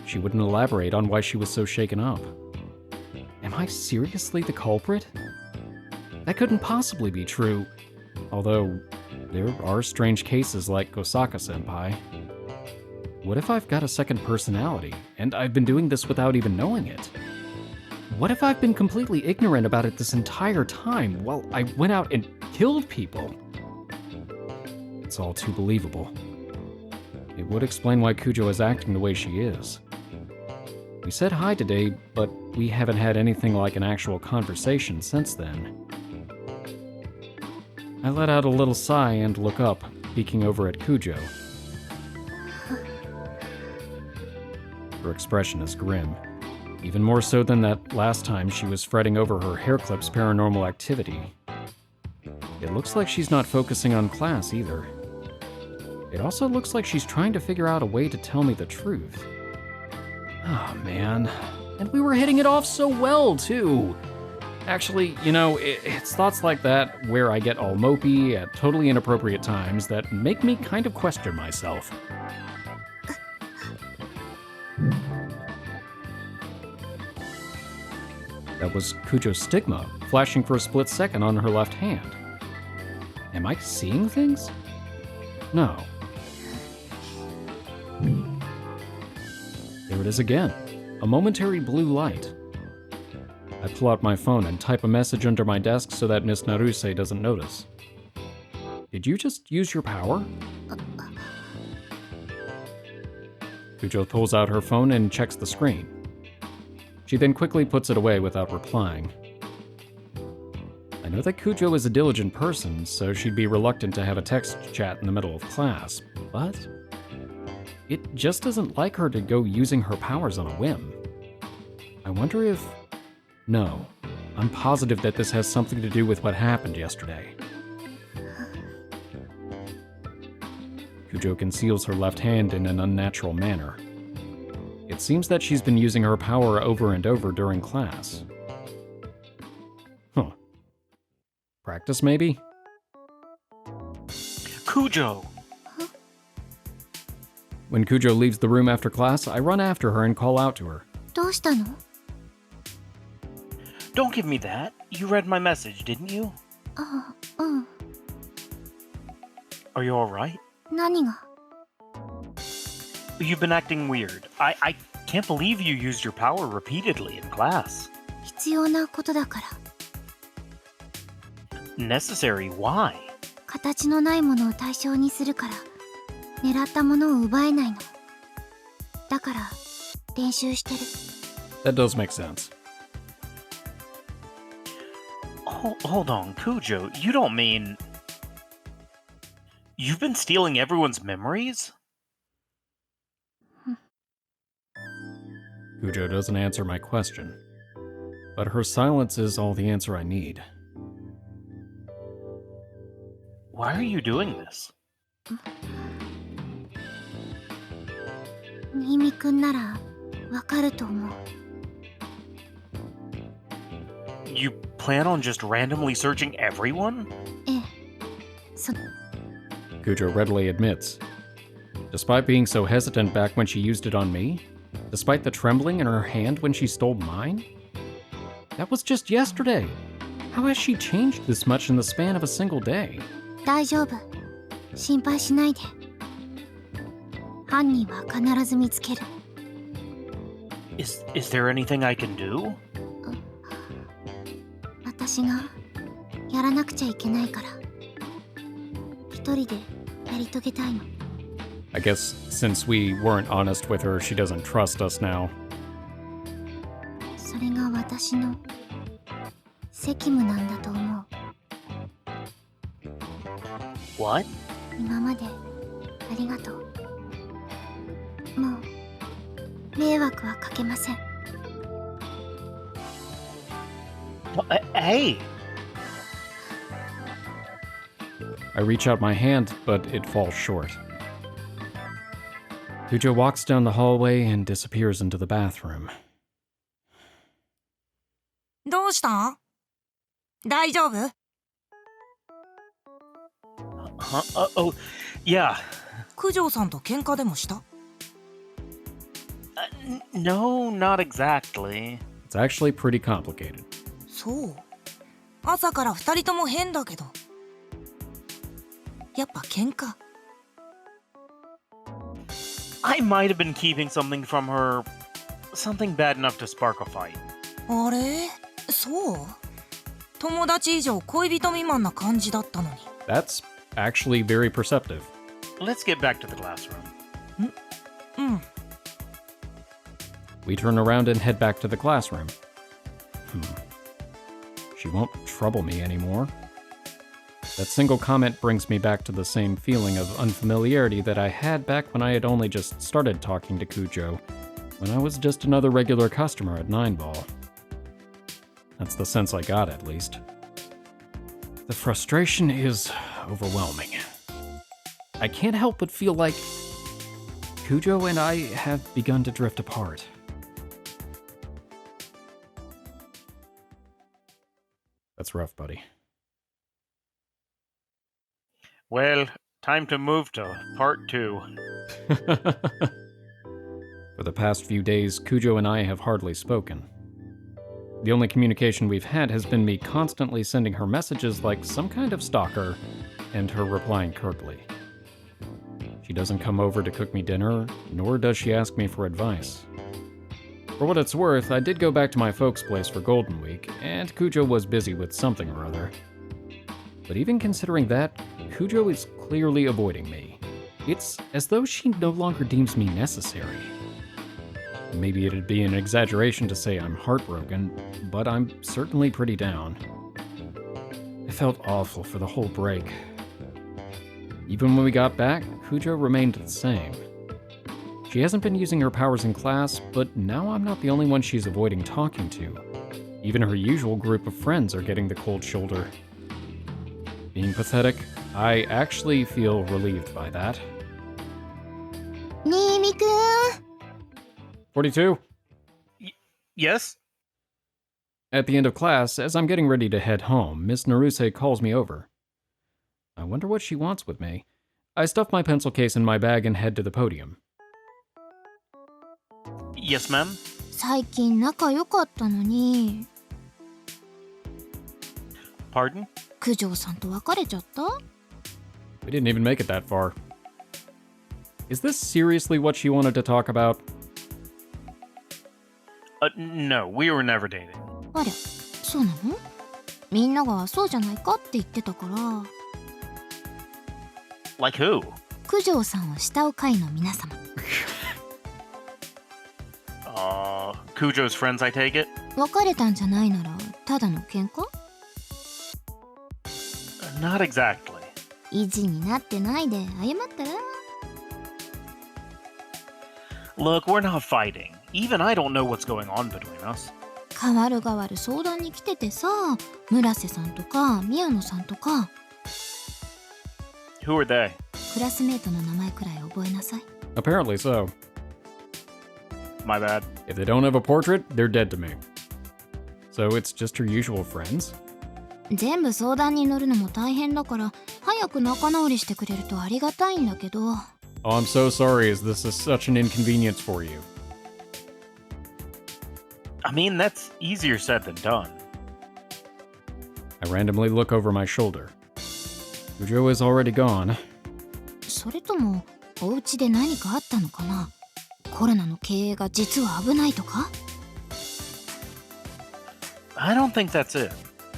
She wouldn't elaborate on why she was so shaken up. Am I seriously the culprit? That couldn't possibly be true. Although, there are strange cases like Kosaka-senpai. What if I've got a second personality, and I've been doing this without even knowing it? What if I've been completely ignorant about it this entire time while I went out and killed people? It's all too believable. It would explain why Kujo is acting the way she is. We said hi today, but we haven't had anything like an actual conversation since then. I let out a little sigh and look up, peeking over at Kujo. Her expression is grim. Even more so than that last time she was fretting over her hair clip's paranormal activity. It looks like she's not focusing on class either. It also looks like she's trying to figure out a way to tell me the truth. Oh man, and we were hitting it off so well too. Actually, you know, it's thoughts like that where I get all mopey at totally inappropriate times that make me kind of question myself. That was Kujo's stigma, flashing for a split second on her left hand. Am I seeing things? No. There it is again, a momentary blue light. I pull out my phone and type a message under my desk so that Miss Naruse doesn't notice. Did you just use your power? Kujo pulls out her phone and checks the screen. She then quickly puts it away without replying. I know that Kujo is a diligent person, so she'd be reluctant to have a text chat in the middle of class, but it just doesn't like her to go using her powers on a whim. I wonder if... No, I'm positive that this has something to do with what happened yesterday. Kujo conceals her left hand in an unnatural manner. It seems that she's been using her power over and over during class. Huh. Practice, maybe? Kujo! When Kujo leaves the room after class, I run after her and call out to her. どうしたの？ Don't give me that. You read my message, didn't you? あ、うん。 Are you alright? 何が？ You've been acting weird. I can't believe you used your power repeatedly in class. 必要なことだから。 Necessary? Why? 形のないものを対象にするから、狙ったものを奪えないの。だから、練習してる。 That does make sense. Hold on, Kujo. You don't mean... You've been stealing everyone's memories? Kujo doesn't answer my question, but her silence is all the answer I need. Why are you doing this? 新見くんなら、わかると思う。 You plan on just randomly searching everyone? ええ。Kujo readily admits. Despite being so hesitant back when she used it on me, despite the trembling in her hand when she stole mine, that was just yesterday. How has she changed this much in the span of a single day? 大丈夫。心配しないで。犯人は必ず見つける。 Is there anything I can do? 私がやらなくちゃいけないから。一人でやり遂げたいの。 I guess since we weren't honest with her, she doesn't trust us now. それが私の責務なんだと思う。 What? 今までありがとう。もう迷惑はかけません。 Hey! I reach out my hand, but it falls short. Kujo walks down the hallway and disappears into the bathroom. どうしたん？大丈夫？ Huh? Oh, yeah. 九条さんと喧嘩でもした？ No, not exactly. It's actually pretty complicated. そう。朝から二人とも変だけど。やっぱ喧嘩。 I might have been keeping something from her. Something bad enough to spark a fight. あれ？そう？友達以上恋人未満な感じだったのに。 That's actually very perceptive. Let's get back to the classroom. うん。 We turn around and head back to the classroom. She won't trouble me anymore. That single comment brings me back to the same feeling of unfamiliarity that I had back when I had only just started talking to Kujo, when I was just another regular customer at 9-Ball. That's the sense I got, at least. The frustration is overwhelming. I can't help but feel like Kujo and I have begun to drift apart. That's rough, buddy. Well, time to move to part 2. For the past few days, Kujo and I have hardly spoken. The only communication we've had has been me constantly sending her messages like some kind of stalker, and her replying curtly. She doesn't come over to cook me dinner, nor does she ask me for advice. For what it's worth, I did go back to my folks' place for Golden Week, and Kujo was busy with something or other. But even considering that, Kujo is clearly avoiding me. It's as though she no longer deems me necessary. Maybe it'd be an exaggeration to say I'm heartbroken, but I'm certainly pretty down. I felt awful for the whole break. Even when we got back, Kujo remained the same. She hasn't been using her powers in class, but now I'm not the only one she's avoiding talking to. Even her usual group of friends are getting the cold shoulder. Being pathetic, I actually feel relieved by that. 新見くん 42. Yes? At the end of class, as I'm getting ready to head home, Miss Naruse calls me over. I wonder what she wants with me. I stuff my pencil case in my bag and head to the podium. Yes, ma'am? 最近仲良かったのに Pardon? 九条さんと別れちゃった We didn't even make it that far. Is this seriously what she wanted to talk about? No, we were never dating. ありゃそうなのみんながそうじゃないかって言ってたから Like who? 九条さんを慕う会の皆様 Kujo's friends, I take it? 別れたんじゃないならただの喧嘩 Not exactly. 意地になってないで謝ったら Look, we're not fighting. Even I don't know what's going on between us. 変わる変わる相談に来ててさ村瀬さんとか宮野さんとか Who are they? クラスメートの名前くらい覚えなさい Apparently so. My bad. If they don't have a portrait, they're dead to me. So it's just her usual friends? 全部相談に乗るのも大変だから早く仲直りしてくれるとありがたいんだけど Oh, I'm so sorry as this is such an inconvenience for you. I mean, that's easier said than done. I randomly look over my shoulder. Kujo is already gone. それともお家で何かあったのかなコロナの経営が実は危ないとか I don't think that's it.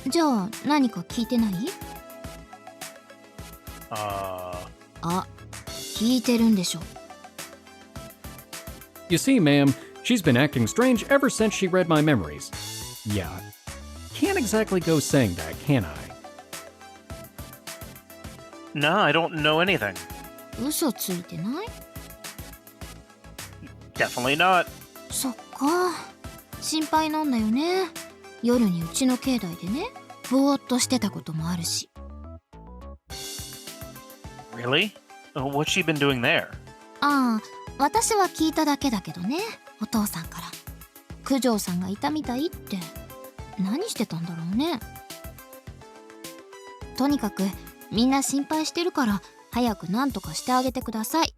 じゃあ何か聞いてない Uh, あ、聞いてるんでしょ You see, ma'am, she's been acting strange ever since she read my memories. Yeah, can't exactly go saying that, can I? no, I don't know anything. 嘘ついてない Definitely not. そっか心配なんだよね夜にうちの境内でねぼーっとしてたこともあるし Really? What's she been doing there? ああ私は聞いただけだけどねお父さんから九条さんがいたみたいって何してたんだろうねとにかくみんな心配してるから早く何とかしてあげてください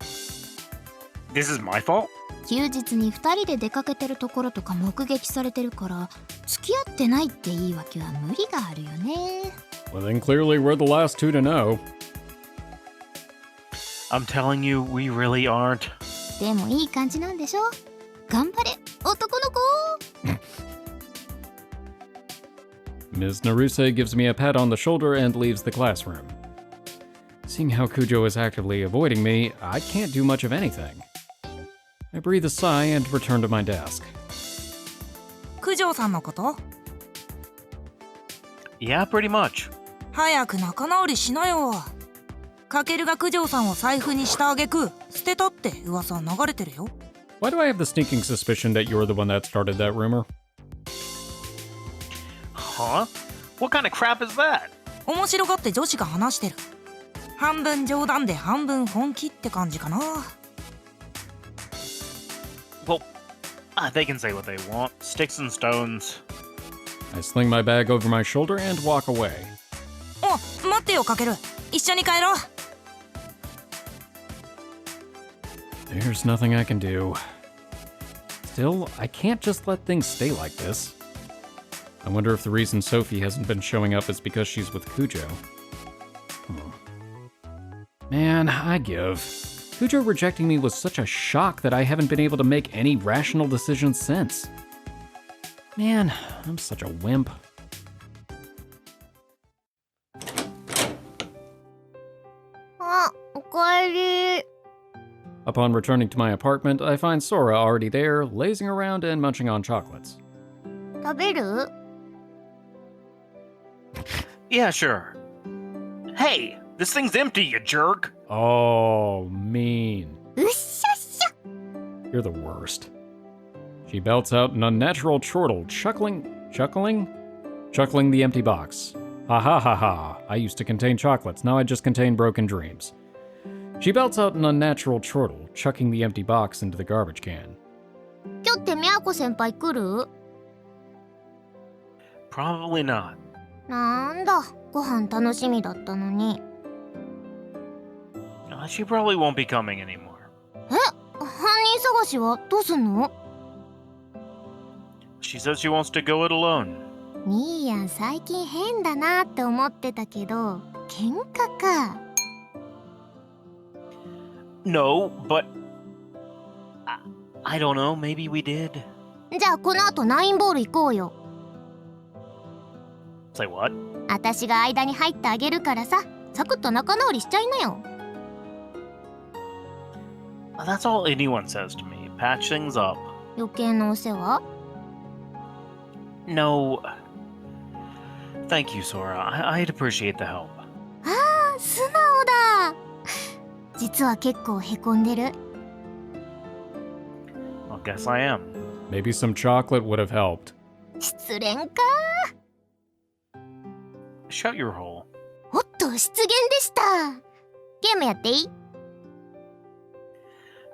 This is my fault? 休日に2人で出かけてるところとか目撃されてるから付き合ってないって言い訳は無理があるよね Well, then clearly we're the last two to know. I'm telling you, we really aren't. でもいい感じなんでしょ頑張れ男の子 Ms. Naruse gives me a pat on the shoulder and leaves the classroom. Seeing how Kujo is actively avoiding me, I can't do much of anything. I breathe a sigh and return to my desk. 九条さんのこと Yeah, pretty much. 早く仲直りしなよかけるが九条さんを財布にしたあげく捨てたって噂流れてるよ Why do I have the sneaking suspicion that you're the one that started that rumor? Huh? What kind of crap is that? 面白がって女子が話してる半分冗談で半分本気って感じかな Well, they can say what they want. Sticks and stones. I sling my bag over my shoulder and walk away. お待ってよかける一緒に帰ろう There's nothing I can do. Still, I can't just let things stay like this. I wonder if the reason Sophie hasn't been showing up is because she's with Kujo. Man, I give. Kujo rejecting me was such a shock that I haven't been able to make any rational decisions since. Man, I'm such a wimp. Upon returning to my apartment, I find Sora already there, lazing around and munching on chocolates. 食べる Yeah, sure. Hey, this thing's empty, you jerk. Oh, mean. うっしゃっしゃ You're the worst. She belts out an unnatural chortle, chuckling the empty box. Ha ha ha ha. I used to contain chocolates, now I just contain broken dreams. She belts out an unnatural chortle, chucking the empty box into the garbage can. 今日ってみやこ先輩来る？ Probably not. なんだ、ご飯楽しみだったのに。She probably won't be coming anymore. 犯人探しはどうすんの？ She says she wants to go it alone. ミーヤン最近変だなって思ってたけど、喧嘩か。No, but I don't know. Maybe we did. じゃあこの後ナインボール行こうよ。Say what? 私が間に入ってあげるからさ、サクッと仲直りしちゃいなよ。That's all anyone says to me. Patch things up. 余計なお世話？ No. Thank you, Sora. I'd appreciate the help. ああ、素直だ。実は結構へこんでる。I guess I am. Maybe some chocolate would have helped. 失恋か。 Shut your hole. おっと、失言でした。ゲームやっていい？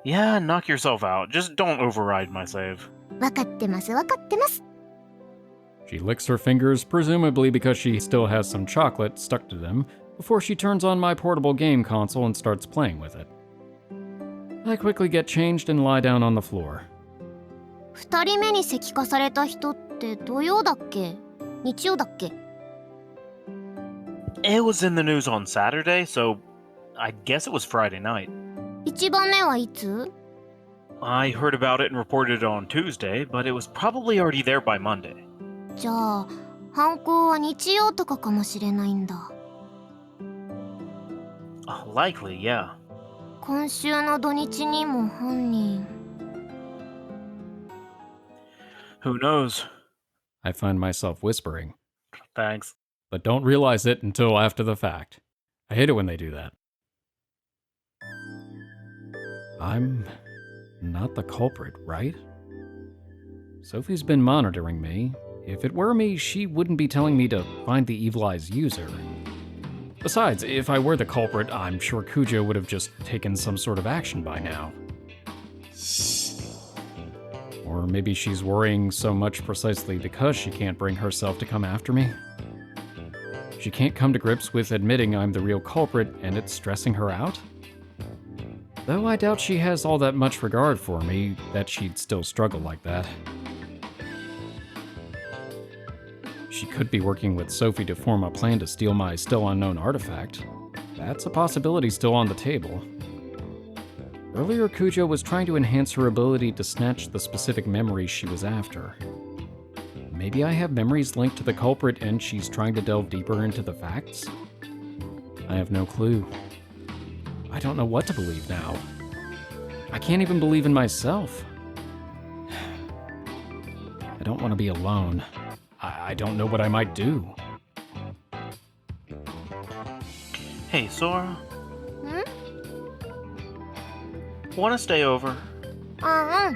Yeah, knock yourself out. Just don't override my save. わかってます、わかってます。 She licks her fingers, presumably because she still has some chocolate stuck to them, before she turns on my portable game console and starts playing with it. I quickly get changed and lie down on the floor. 2人目に石化された人って土曜だっけ？日曜だっけ？ It was in the news on Saturday, so I guess it was Friday night. 1番目はいつ？ I heard about it and reported it on Tuesday, but it was probably already there by Monday. じゃあ犯行は日曜とかかもしれないんだ。 Likely, yeah. 今週の土日にも犯人。 Who knows? I find myself whispering, Thanks. but don't realize it until after the fact. I hate it when they do that. I'm not the culprit, right? Sophie's been monitoring me. If it were me, she wouldn't be telling me to find the Evil Eye's user. Besides, if I were the culprit, I'm sure Kujo would have just taken some sort of action by now. Or maybe she's worrying so much precisely because she can't bring herself to come after me. She can't come to grips with admitting I'm the real culprit and it's stressing her out? Though I doubt she has all that much regard for me, that she'd still struggle like that. She could be working with Sophie to form a plan to steal my still unknown artifact. That's a possibility still on the table. Earlier, Kujo was trying to enhance her ability to snatch the specific memories she was after. Maybe I have memories linked to the culprit and she's trying to delve deeper into the facts? I have no clue. I don't know what to believe now. I can't even believe in myself. I don't want to be alone. I don't know what I might do. Hey, Sora. Hmm? Wanna stay over? あ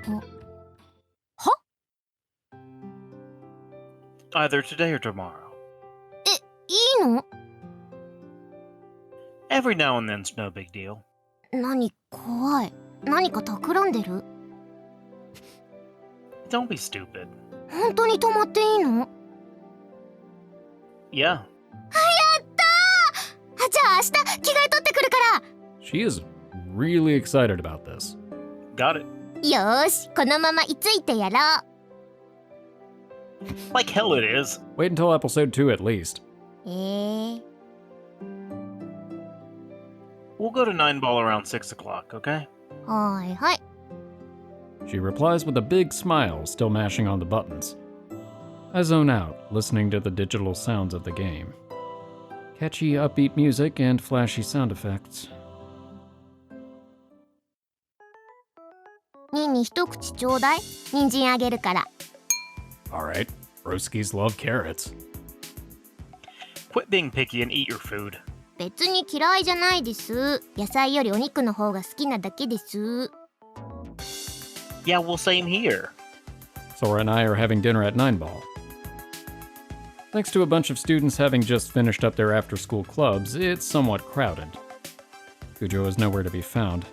うん。は？ Either today or tomorrow. いいの？ Every now and then's no big deal. 何怖い。何か企んでる？ Don't be stupid. 本当に泊まっていいの？ Yeah. やったー！じゃあ明日着替え取ってくるから。 She is really excited about this. Got it. よーし、このまま居ついてやろう。 Like hell it is. Wait until episode 2 at least. We'll go to 9 Ball around 6 o'clock, okay? はいはい。 She replies with a big smile, still mashing on the buttons. I zone out, listening to the digital sounds of the game. Catchy, upbeat music and flashy sound effects. ニンに一口ちょうだい。人参あげるから。 Alright, broskies love carrots. Quit being picky and eat your food. 別に嫌いじゃないです。野菜よりお肉の方が好きなだけです。Yeah, well, same here. Sora and I are having dinner at 9 Ball. Thanks to a bunch of students having just finished up their after-school clubs, it's somewhat crowded. Kujo is nowhere to be found.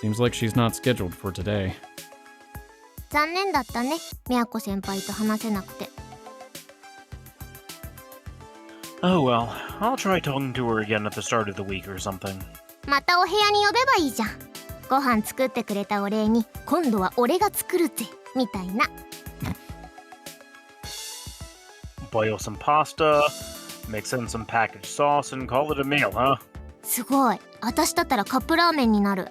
Seems like she's not scheduled for today. 残念だったね、みやこ先輩と話せなくて。 Oh well, I'll try talking to her again at the start of the week or something. またお部屋に呼べばいいじゃん。ご飯作ってくれたお礼に今度は俺が作るぜみたいな。 Boil some pasta, mix in some packaged sauce, and call it a meal, huh? すごい。私だったらカップラーメンになる。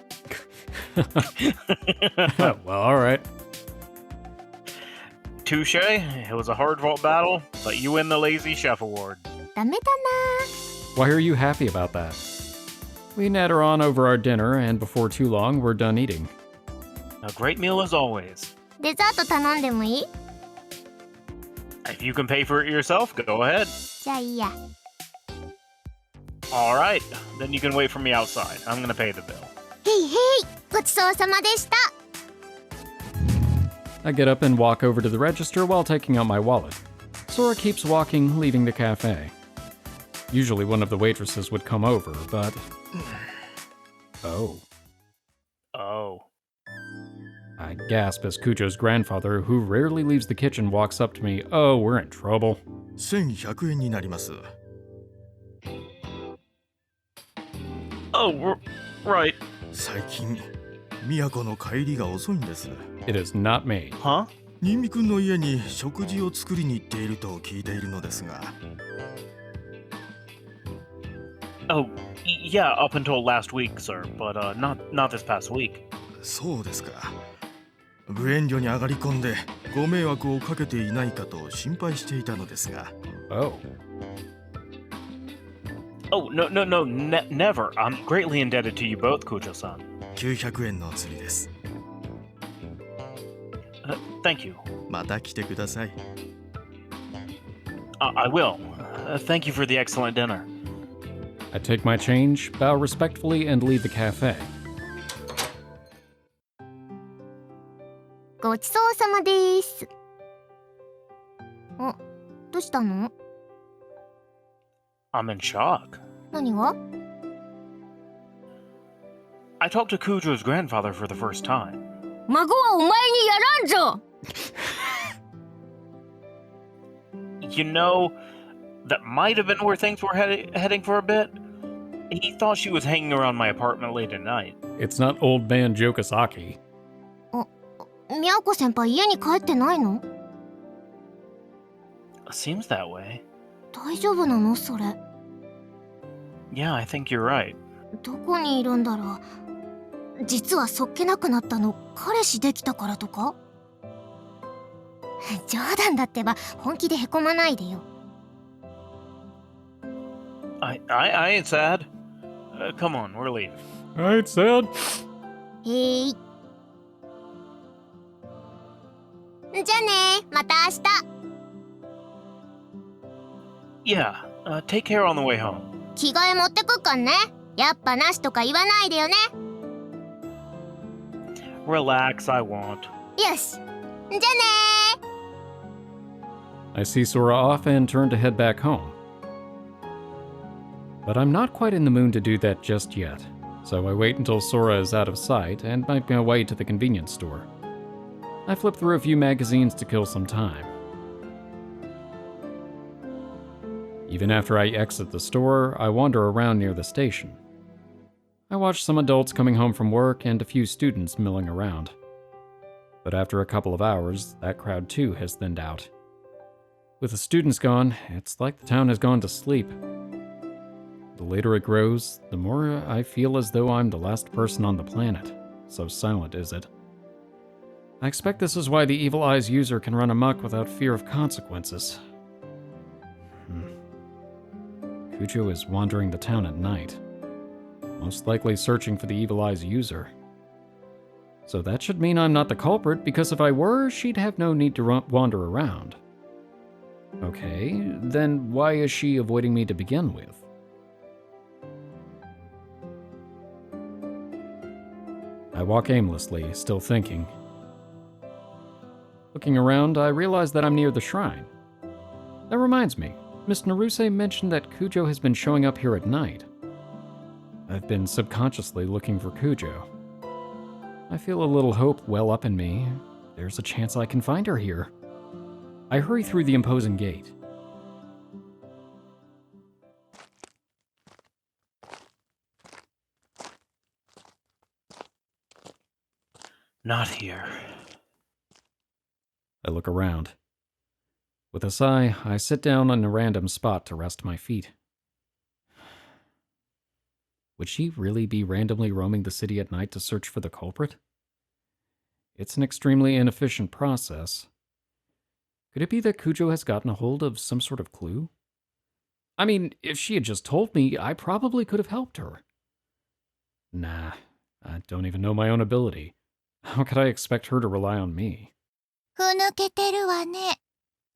Well, alright. Touche, it was a hard-fought battle, but you win the Lazy Chef Award. ダメだ Why are you happy about that? We natter on over our dinner, and before too long, we're done eating. A great meal as always. な。デザート頼んでもいい？ If you can pay for it yourself, go ahead. じゃあいいや。 Alright, then you can wait for me outside. I'm gonna pay the bill. へいへい、ごちそうさまでした。 I get up and walk over to the register while taking out my wallet. Sora keeps walking, leaving the cafe. Usually one of the waitresses would come over, but... Oh. Oh. I gasp as Kujo's grandfather, who rarely leaves the kitchen, walks up to me. Oh, we're in trouble. 1100円になります。 Oh, right. 最近、都の帰りが遅いんです。 It is not me. Huh? 新見くんの家に食事を作りに行っていると聞いているのですが。 Oh, yeah, up until last week, sir, but not this past week. そうですか。無遠慮に上がり込んでご迷惑をかけていないかと心配していたのですが。 Oh. Oh, no, never. I'm greatly indebted to you both, Kujo-san. 900円の釣りです。 Thank you. また来てください。 I will. Thank you for the excellent dinner. I take my change, bow respectfully, and leave the cafe. ごちそうさまです。あ、どうしたの？ I'm in shock. 何が？ I talked to Kujo's grandfather for the first time. 孫はお前にやらんぞ。 You know, that might have been where things were heading for a bit. He thought she was hanging around my apartment late at night. It's not old man Jokasaki. みやこ先輩家に帰ってないの？ Seems that way. 大丈夫なのそれ？ Yeah, I think you're right. どこにいるんだろう。実はそっけなくなったの彼氏できたからとか？冗談だってば本気でへこまないでよ。 I ain't sad. Come on, we're leaving. I ain't sad. へい。じゃあね、また明日。 Yeah, take care on the way home. 着替え持ってくっかんね。やっぱなしとか言わないでよね。 Relax, I won't. よし。じゃあね。 I see Sora off and turn to head back home. But I'm not quite in the mood to do that just yet, so I wait until Sora is out of sight and make my way to the convenience store. I flip through a few magazines to kill some time. Even after I exit the store, I wander around near the station. I watch some adults coming home from work and a few students milling around. But after a couple of hours, that crowd too has thinned out. With the students gone, it's like the town has gone to sleep. The later it grows, the more I feel as though I'm the last person on the planet. So silent is it. I expect this is why the Evil Eyes user can run amok without fear of consequences. Kujo is wandering the town at night, most likely searching for the Evil Eyes user. So that should mean I'm not the culprit, because if I were, she'd have no need to wander around. Okay, then why is she avoiding me to begin with? I walk aimlessly, still thinking. Looking around, I realize that I'm near the shrine. That reminds me, Miss Naruse mentioned that Kujo has been showing up here at night. I've been subconsciously looking for Kujo. I feel a little hope well up in me. There's a chance I can find her here. I hurry through the imposing gate. Not here. I look around. With a sigh, I sit down on a random spot to rest my feet. Would she really be randomly roaming the city at night to search for the culprit? It's an extremely inefficient process. Could it be that Kujo has gotten a hold of some sort of clue? I mean, if she had just told me, I probably could have helped her. Nah, I don't even know my own ability. How could I expect her to rely on me? ふぬけてるわね。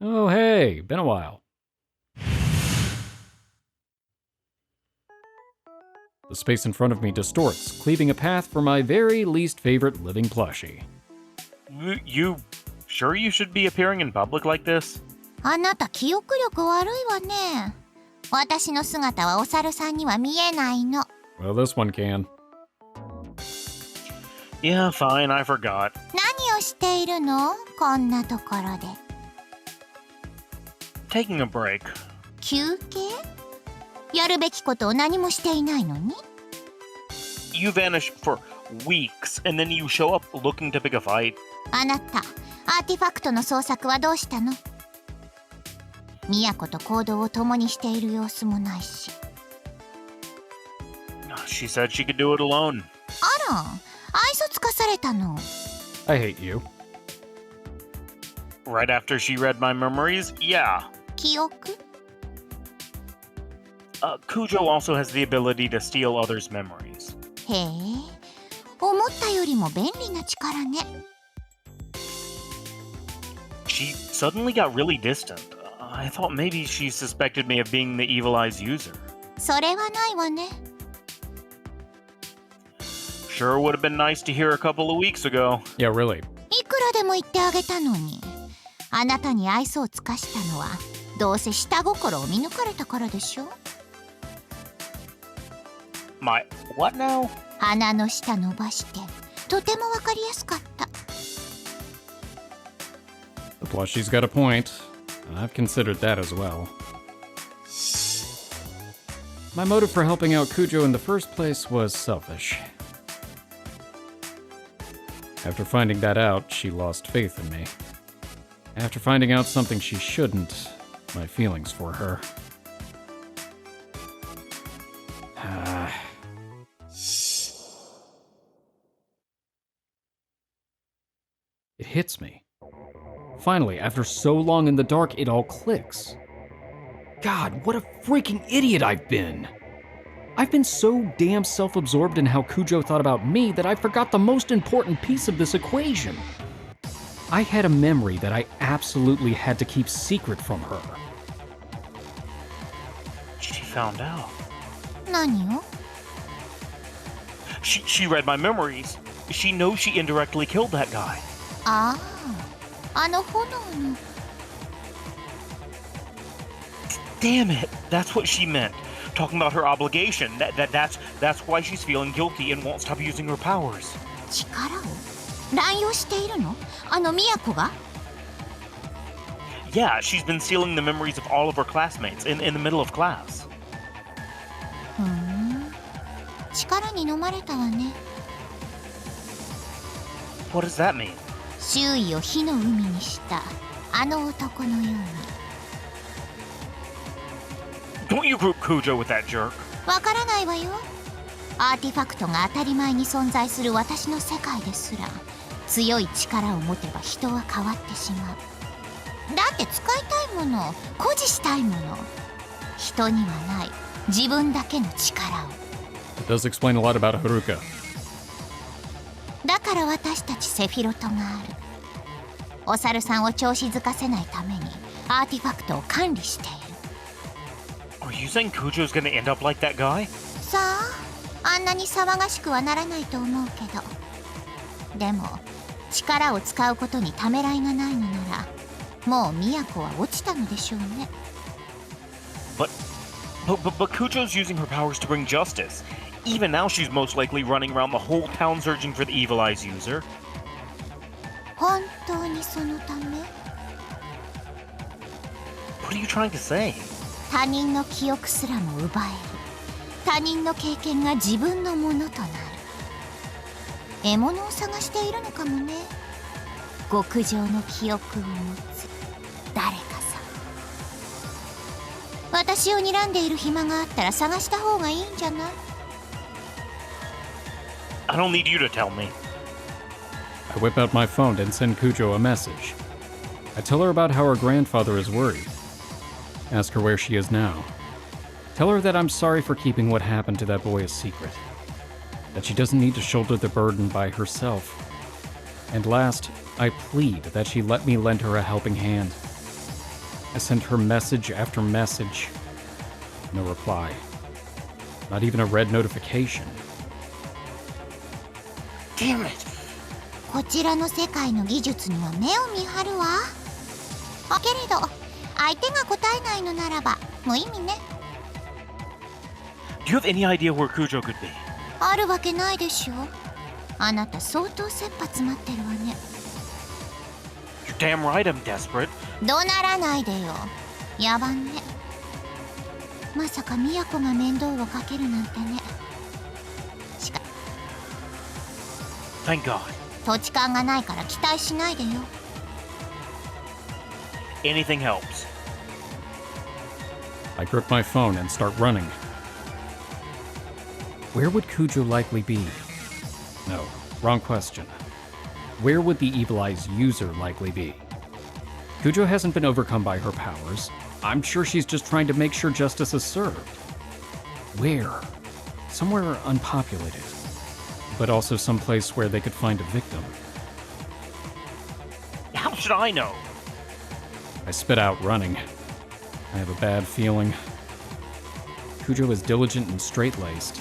Oh, hey, been a while. The space in front of me distorts, cleaving a path for my very least favorite living plushie. You sure you should be appearing in public like this? あなた記憶力悪いわね。私の姿はお猿さんには見えないの。 Well, this one can. Yeah, fine, I forgot. 何をしているの？こんなところで。 Taking a break. 休憩？やるべきことを何もしていないのに？ You vanish for weeks, and then you show up looking to pick a fight. あなた、アーティファクトの捜索はどうしたの？都と行動を共にしている様子もないし。 She said she could do it alone. あら、愛想つかされたの。 I hate you. Right after she read my memories? Yeah. 記憶？ Kujo also has the ability to steal others' memories. へえ、思ったよりも便利な力ね。 She suddenly got really distant. I thought maybe she suspected me of being the Evil Eye's user. それはないわね。 Sure would have been nice to hear a couple of weeks ago. Yeah, really. いくらでも言ってあげたのに。あなたに愛想を尽かしたのは、どうせ下心を見抜かれたからでしょ。 My what now? 鼻の下伸ばして、とてもわかりやすかった。 The plushie's got a point. I've considered that as well. My motive for helping out Kujo in the first place was selfish. After finding that out, she lost faith in me. After finding out something she shouldn't, my feelings for her. It hits me. Finally, after so long in the dark, it all clicks. God, what a freaking idiot I've been! I've been so damn self-absorbed in how Kujo thought about me that I forgot the most important piece of this equation. I had a memory that I absolutely had to keep secret from her. She found out. 何を？ She read my memories. She knows she indirectly killed that guy. ああ、あの炎の。 Damn it! That's what she meant. Talking about her obligation. That's why she's feeling guilty and won't stop using her powers. 力を乱用しているの？あの都が？ Yeah, she's been stealing the memories of all of her classmates in the middle of class. ふん、力に飲まれたわね。 What does that mean? 周囲を火の海にしたあの男のように。 Don't you group Kujo with that jerk? わからないわよ。アーティファクトが当たり前に存在する私の世界ですら、強い力を持てば人は変わってしまう。だって使いたいもの、誇示したいもの、人にはない自分だけの力を。 It does explain a lot about Haruka. だから私たちセフィロトがある。お猿さんを調子づかせないためにアーティファクトを管理している。 Are you saying Kujo's gonna end up like that guy? さあ、あんなに騒がしくはならないと思うけど。でも力を使うことにためらいがないのなら、もう都は落ちたのでしょうね。But Kujo's using her powers to bring justice. Even now, she's most likely running around the whole town searching for the Evil Eye's user. 本当にそのため？ What are you trying to say? 他人の記憶すらも奪える。他人の経験が自分のものとなる。獲物を探しているのかもね。極上の記憶を持つ誰かさ。私を睨んでいる暇があったら探した方がいいんじゃない？ I don't need you to tell me. I whip out my phone and send Kujo a message. I tell her about how her grandfather is worried. Ask her where she is now. Tell her that I'm sorry for keeping what happened to that boy a secret. That she doesn't need to shoulder the burden by herself. And last, I plead that she let me lend her a helping hand. I sent her message after message. No reply. Not even a red notification. Damn it! こちらの世界の技術には目を見張るわ。けれど相手が答えないのならば無意味ね。 Do you have any idea where Kujo could be? あるわけないでしょ。あなた相当切羽詰まってるわね。 You're damn right I'm desperate. 怒鳴らないでよ。野蛮ね。まさか都が面倒をかけるなんてね。しか Thank God. 土地勘がないから期待しないでよ。 Anything helps. I grip my phone and start running. Where would Kujo likely be? No, wrong question. Where would the Evil Eye's user likely be? Kujo hasn't been overcome by her powers. I'm sure she's just trying to make sure justice is served. Where? Somewhere unpopulated. But also someplace where they could find a victim. How should I know? I spit out, running. I have a bad feeling. Kujo is diligent and straight-laced.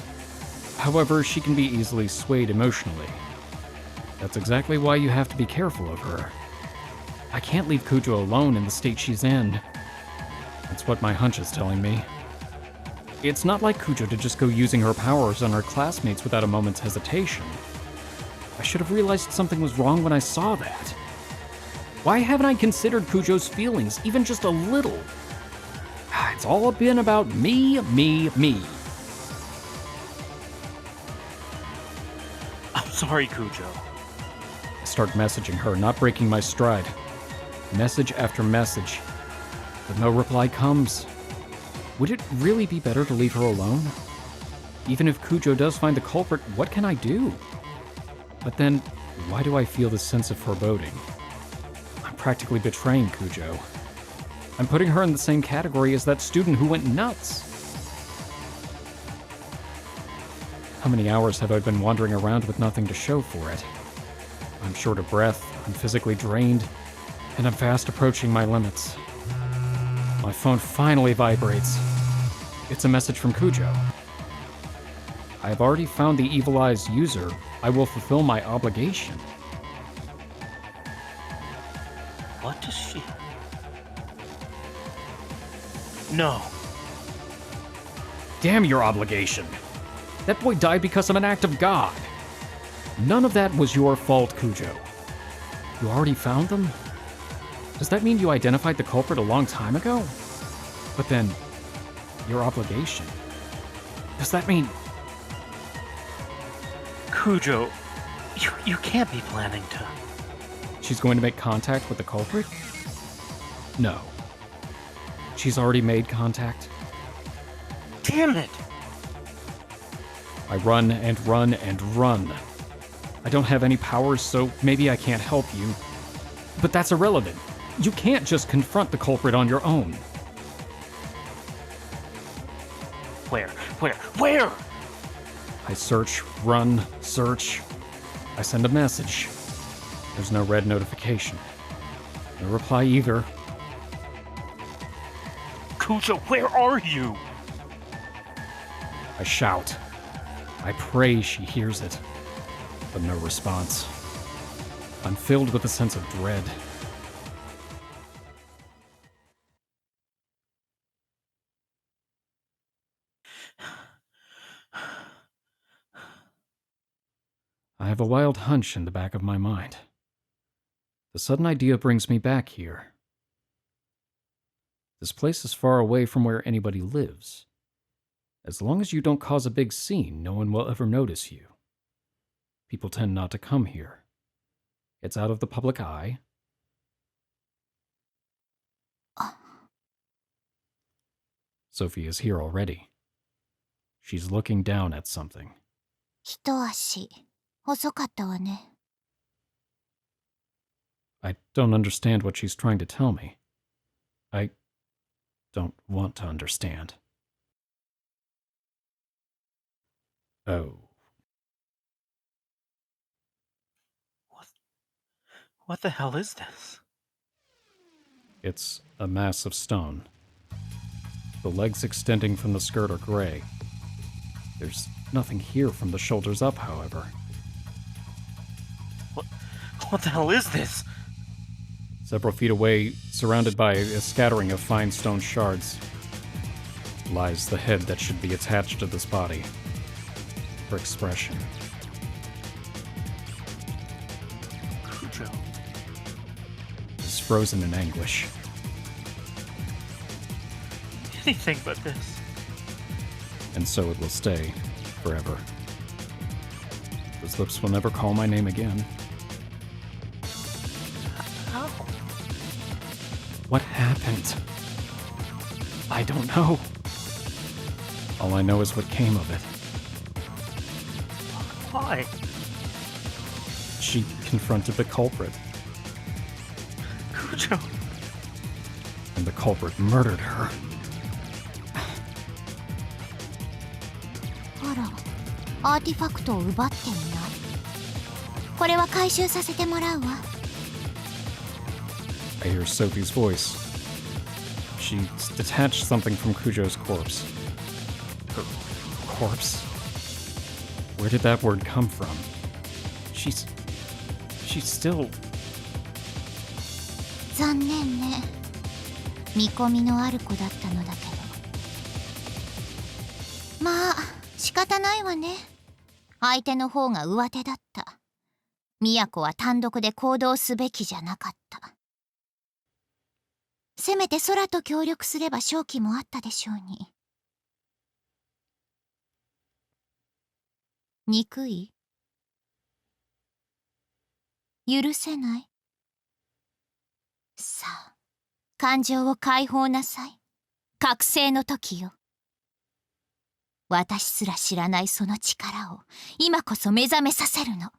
However, she can be easily swayed emotionally. That's exactly why you have to be careful of her. I can't leave Kujo alone in the state she's in. That's what my hunch is telling me. It's not like Kujo to just go using her powers on her classmates without a moment's hesitation. I should have realized something was wrong when I saw that. Why haven't I considered Kujo's feelings even just a little? It's all been about me. I'm sorry, Kujo. I start messaging her, not breaking my stride. Message after message. But no reply comes. Would it really be better to leave her alone? Even if Kujo does find the culprit, what can I do? But then, why do I feel this sense of foreboding? I'm practically betraying Kujo. I'm putting her in the same category as that student who went nuts. How many hours have I been wandering around with nothing to show for it? I'm short of breath, I'm physically drained, and I'm fast approaching my limits. My phone finally vibrates. It's a message from Kujo. I have already found the Evil Eye's user. I will fulfill my obligation. What does she... No. Damn your obligation. That boy died because of an act of God. None of that was your fault, Kujo. You already found them? Does that mean you identified the culprit a long time ago? But then, your obligation. Does that mean... Kujo, you can't be planning to... She's going to make contact with the culprit? No. She's already made contact. Damn it! I run and run and run. I don't have any powers, so maybe I can't help you. But that's irrelevant. You can't just confront the culprit on your own. Where? I search, run, search. I send a message. There's no red notification. No reply either. Kujo, where are you? I shout. I pray she hears it. But no response. I'm filled with a sense of dread. I have a wild hunch in the back of my mind. The sudden idea brings me back here. This place is far away from where anybody lives. As long as you don't cause a big scene, no one will ever notice you. People tend not to come here. It's out of the public eye. Sophie is here already. She's looking down at something. 一足遅かったわね。 I don't understand what she's trying to tell me. I don't want to understand. Oh. What the hell is this? It's a mass of stone. The legs extending from the skirt are gray. There's nothing here from the shoulders up, however. What the hell is this? Several feet away, surrounded by a scattering of fine stone shards, lies the head that should be attached to this body. Her expression. Kujo. Is frozen in anguish. Anything but this. And so it will stay, forever. Those lips will never call my name again. How? What happened? I don't know. All I know is what came of it. Why? She confronted the culprit, Kujo. and the culprit murdered her. あら、アーティファクトを奪っていない。これは回収させてもらうわ。 I hear Sophie's voice. She's detached something from Kujo's corpse. Her corpse? Where did that word come from? She's still... 残念ね。見込みのある子だったのだけど。まあ、仕方ないわね。相手の方が上手だった。都は単独で行動すべきじゃなかった。せめて空と協力すれば勝機もあったでしょうに。憎い？許せない？さあ、感情を解放なさい。覚醒の時よ。私すら知らないその力を今こそ目覚めさせるの。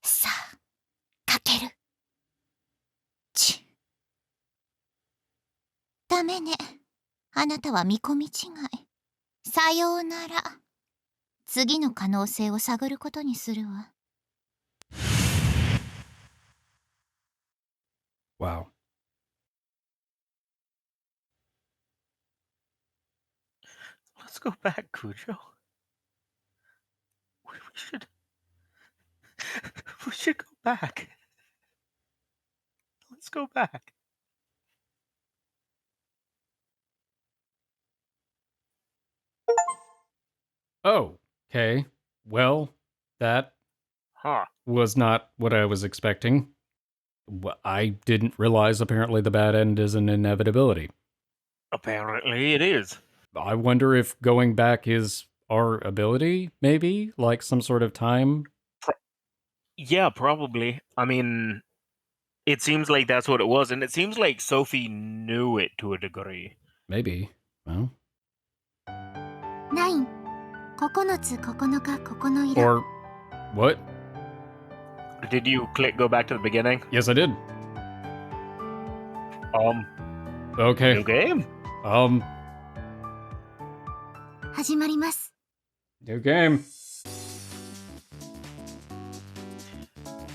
さあ、かける。ダメね。あなたは見込み違い。さようなら。次の可能性を探ることにするわ。Wow. Let's go back, Kujo. We should... We should go back. Let's go back. Oh, okay. Well, that Huh. was not what I was expecting. I didn't realize apparently the bad end is an inevitability. Apparently it is. I wonder if going back is our ability, maybe? Like some sort of time? Yeah, probably. I mean, it seems like that's what it was, and it seems like Sophie knew it to a degree. Maybe. Well. 9、9つ9日9色。 Or what? Did you click go back to the beginning? Yes, I did. Okay. New game? 始まります。 New game.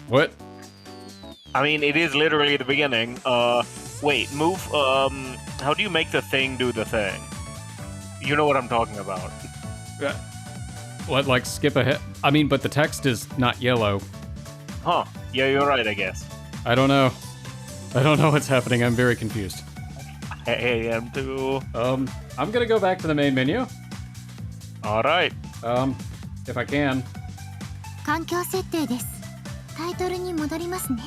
What? I mean, it is literally the beginning. Wait, move, how do you make the thing do the thing? You know what I'm talking about. What, like skip ahead? I mean, but the text is not yellow. Huh. Yeah, you're right, I guess. I don't know. I don't know what's happening. I'm very confused. I am too. I'm gonna go back to the main menu. Alright. If I can. 環境設定です。タイトルに戻りますね。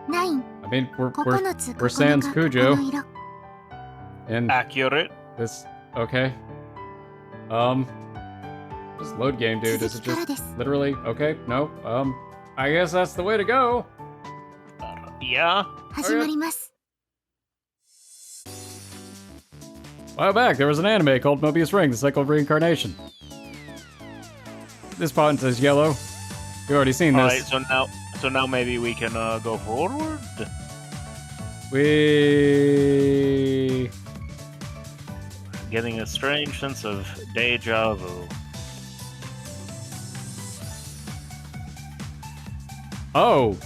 9、 I mean, we're 9つ we're 9が sans こ Kujo. の色。 And Accurate. this, okay. Just load game, dude. Is it 続きから just です。 literally okay? No. I guess that's the way to go. Yeah. 始まります。 A while back, there was an anime called Mobius Ring, the cycle of reincarnation. This font says yellow. You've already seen Alright, this. so now maybe we can go forward. We Getting a strange sense of deja vu. oh,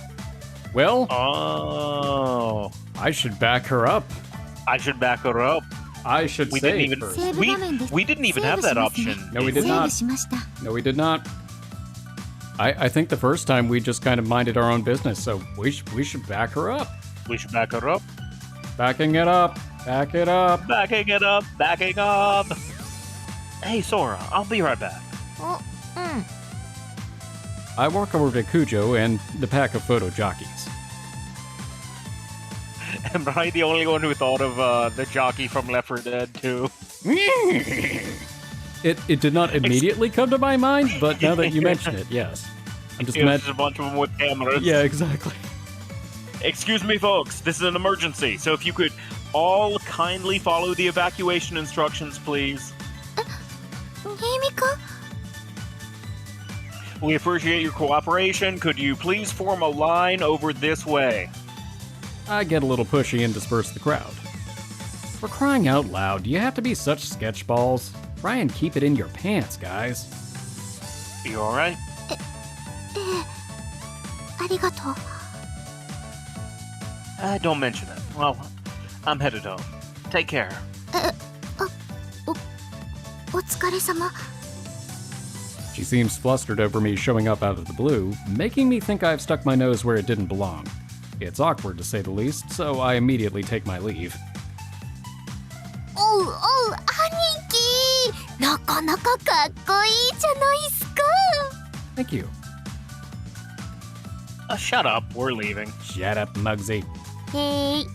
well, Oh. I should back her up. I should back her up. I should We say didn't even- first. セーブ画面です。 We didn't even have that option. No, we セ did ーブ not. しました。 No, we did not. I think the first time we just kind of minded our own business, so we should back her up. We should back her up. Backing it up. Back it up. Backing it up. Backing up. Hey, Sora, I'll be right back. お、うん。 I walk over to Kujo and the pack of photo jockeys. Am I the only one who thought of the jockey from Left 4 Dead 2? It did not immediately come to my mind, but now that you mention it, yes. I'm just It was mad. just a bunch of them with cameras. Yeah, exactly. Excuse me, folks. This is an emergency. So if you could all kindly follow the evacuation instructions, please. ひみくん、 We appreciate your cooperation. Could you please form a line over this way? I get a little pushy and disperse the crowd. For crying out loud, do you have to be such sketchballs? Try and keep it in your pants, guys. You alright? ありがとう。 Don't mention it. Well, I'm headed home. Take care. お疲れ様。 She seems flustered over me showing up out of the blue, making me think I've stuck my nose where it didn't belong. It's awkward to say the least, so I immediately take my leave. おうおう、兄貴。なかなかかっこいいじゃないっすか。 Thank you. Shut up. We're leaving. Shut up, Muggsy. へい。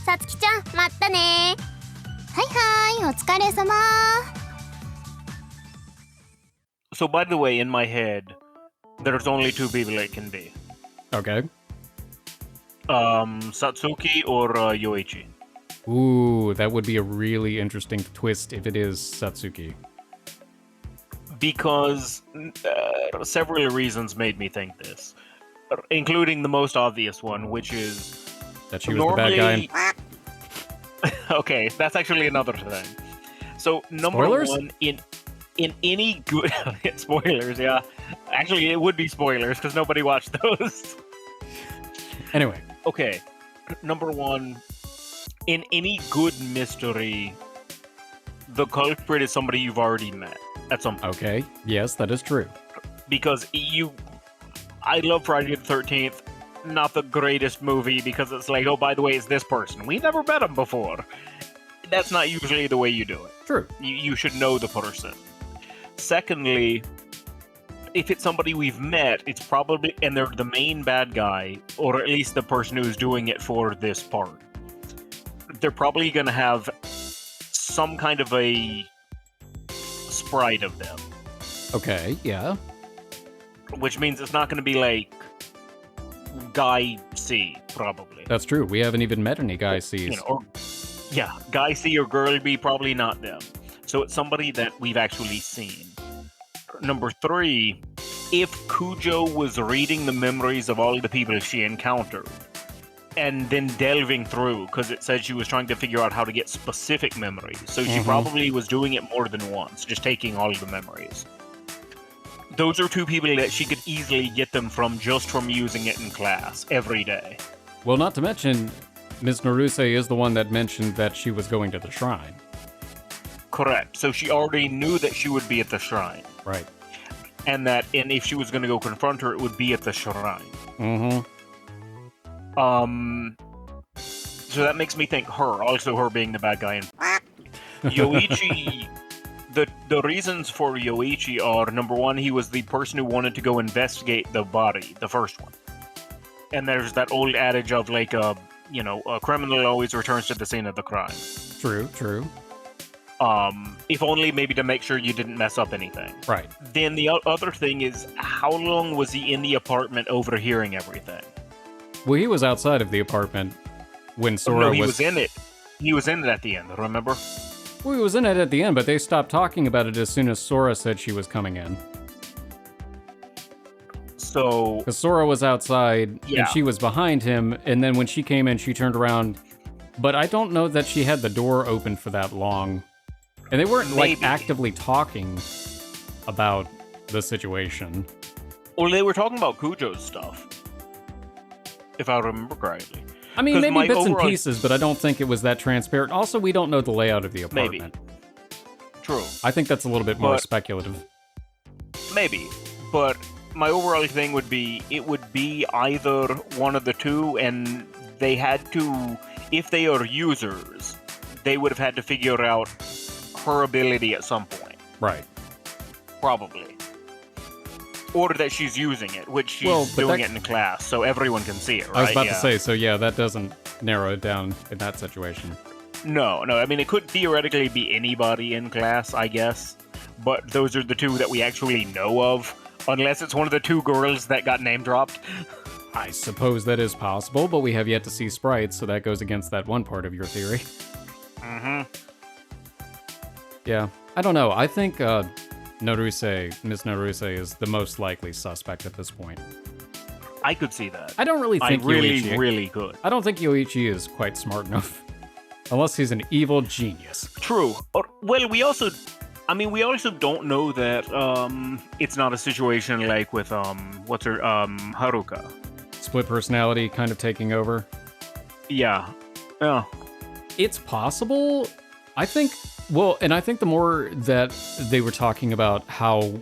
さつきちゃん、まったね。はいはい、お疲れ様。 So, by the way, in my head, there's only two people it can be. Okay. Satsuki or Yoichi. Ooh, that would be a really interesting twist if it is Satsuki. Because several reasons made me think this, including the most obvious one, which is That she was the bad guy. Okay, that's actually another thing. So number Spoilers? one, in any good spoilers, yeah. Actually, it would be spoilers because nobody watched those. Anyway. Okay, number one, in any good mystery, the culprit is somebody you've already met at some point. Okay. Yes, that is true. Because I love Friday the 13th, not the greatest movie because it's like, oh, by the way, it's this person. We never met him before. That's not usually the way you do it. True. You should know the person. Secondly, if it's somebody we've met, it's probably, and they're the main bad guy, or at least the person who's doing it for this part, they're probably going to have some kind of a sprite of them. Okay, yeah. Which means it's not going to be like Guy C, probably. That's true. We haven't even met any Guy C's. Guy C or Girl B, probably not them. So it's somebody that we've actually seen. Number three, if Kujo was reading the memories of all the people she encountered, and then delving through, because it said she was trying to figure out how to get specific memories. So she probably was doing it more than once, just taking all of the memories. Those are two people that she could easily get them just from using it in class every day. Well, not to mention, Ms. Naruse is the one that mentioned that she was going to the shrine. Correct. So she already knew that she would be at the shrine. Right. and if she was going to go confront her, it would be at the shrine. Mm-hmm. So that makes me think her being the bad guy. And Yoichi, the reasons for Yoichi are, number one, he was the person who wanted to go investigate the body, the first one. And there's that old adage of, like, a criminal always returns to the scene of the crime. True. If only maybe to make sure you didn't mess up anything. Right. Then the other thing is, how long was he in the apartment overhearing everything? Well, he was outside of the apartment when Sora No, he was in it. He was in it at the end, remember? Well, he was in it at the end, but they stopped talking about it as soon as Sora said she was coming in. So... Because Sora was outside, Yeah. and she was behind him, and then when she came in, she turned around. But I don't know that she had the door open for that long. And they weren't, like, Maybe. actively talking about the situation. Well, they were talking about Kujo's stuff. If I remember correctly. I mean, 'Cause maybe my bits and overall- pieces, but I don't think it was that transparent. Also, we don't know the layout of the Maybe. apartment. True. I think that's a little bit more But- speculative. Maybe. But my overall thing would be, it would be either one of the two, and they had to, if they are users, they would have had to figure out her ability at some point. Right. Probably. Or that she's using it, which she's Well, but doing that- it in class, so everyone can see it, right? I was about Yeah. to say, so yeah, that doesn't narrow it down in that situation. No, I mean, it could theoretically be anybody in class, I guess. But those are the two that we actually know of. Unless it's one of the two girls that got name dropped. I suppose that is possible, but we have yet to see sprites, so that goes against that one part of your theory. Mm-hmm. Yeah, I don't know. I think Miss Naruse is the most likely suspect at this point. I could see that. I don't really I think really, Yoichi... really could. I don't think Yoichi is quite smart enough. Unless he's an evil genius. True. Or, well, we also don't know that it's not a situation like with Haruka. Split personality kind of taking over. Yeah. Yeah. It's possible. I think the more that they were talking about how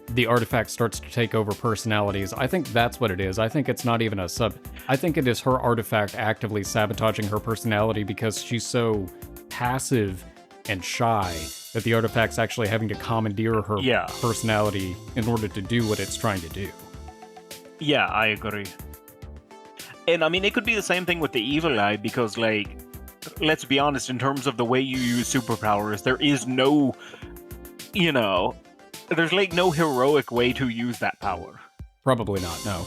the artifact starts to take over personalities, I think that's what it is. I think it's not even a sub. I think it is her artifact actively sabotaging her personality because she's so passive and shy that the artifact's actually having to commandeer her personality in order to do what it's trying to do. Yeah, I agree. And I mean, it could be the same thing with the evil eye because, like, let's be honest, in terms of the way you use superpowers, there is no, there's like no heroic way to use that power. Probably not, no.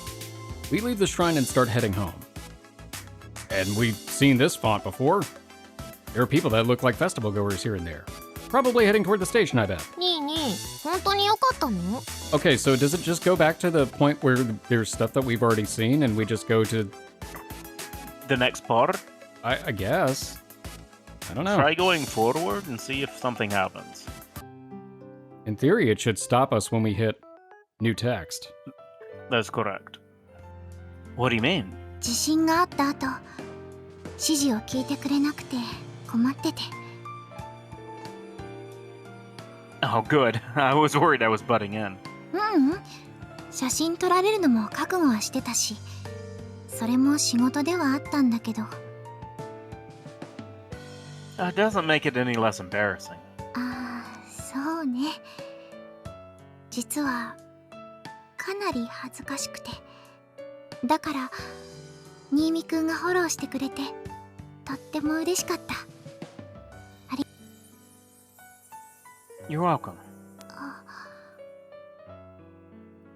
We leave the shrine and start heading home. And we've seen this font before. There are people that look like festival goers here and there. Probably heading toward the station, I bet. ねえねえ本当に良かったの Okay, so does it just go back to the point where there's stuff that we've already seen and we just go to... The next part, I guess. I don't know. try going forward and see if something happens. In theory, it should stop us when we hit new text. That's correct. What do you mean? 地震があった後指示を聞いてくれなくて困ってて Oh, good. I was worried I was butting in. 写真撮られるのも覚悟はしてたしそれも仕事ではあったんだけど It doesn't make it any less embarrassing. ああそうね実はかなり恥ずかしくてだから新見くんがフォローしてくれてとっても嬉しかった You're welcome.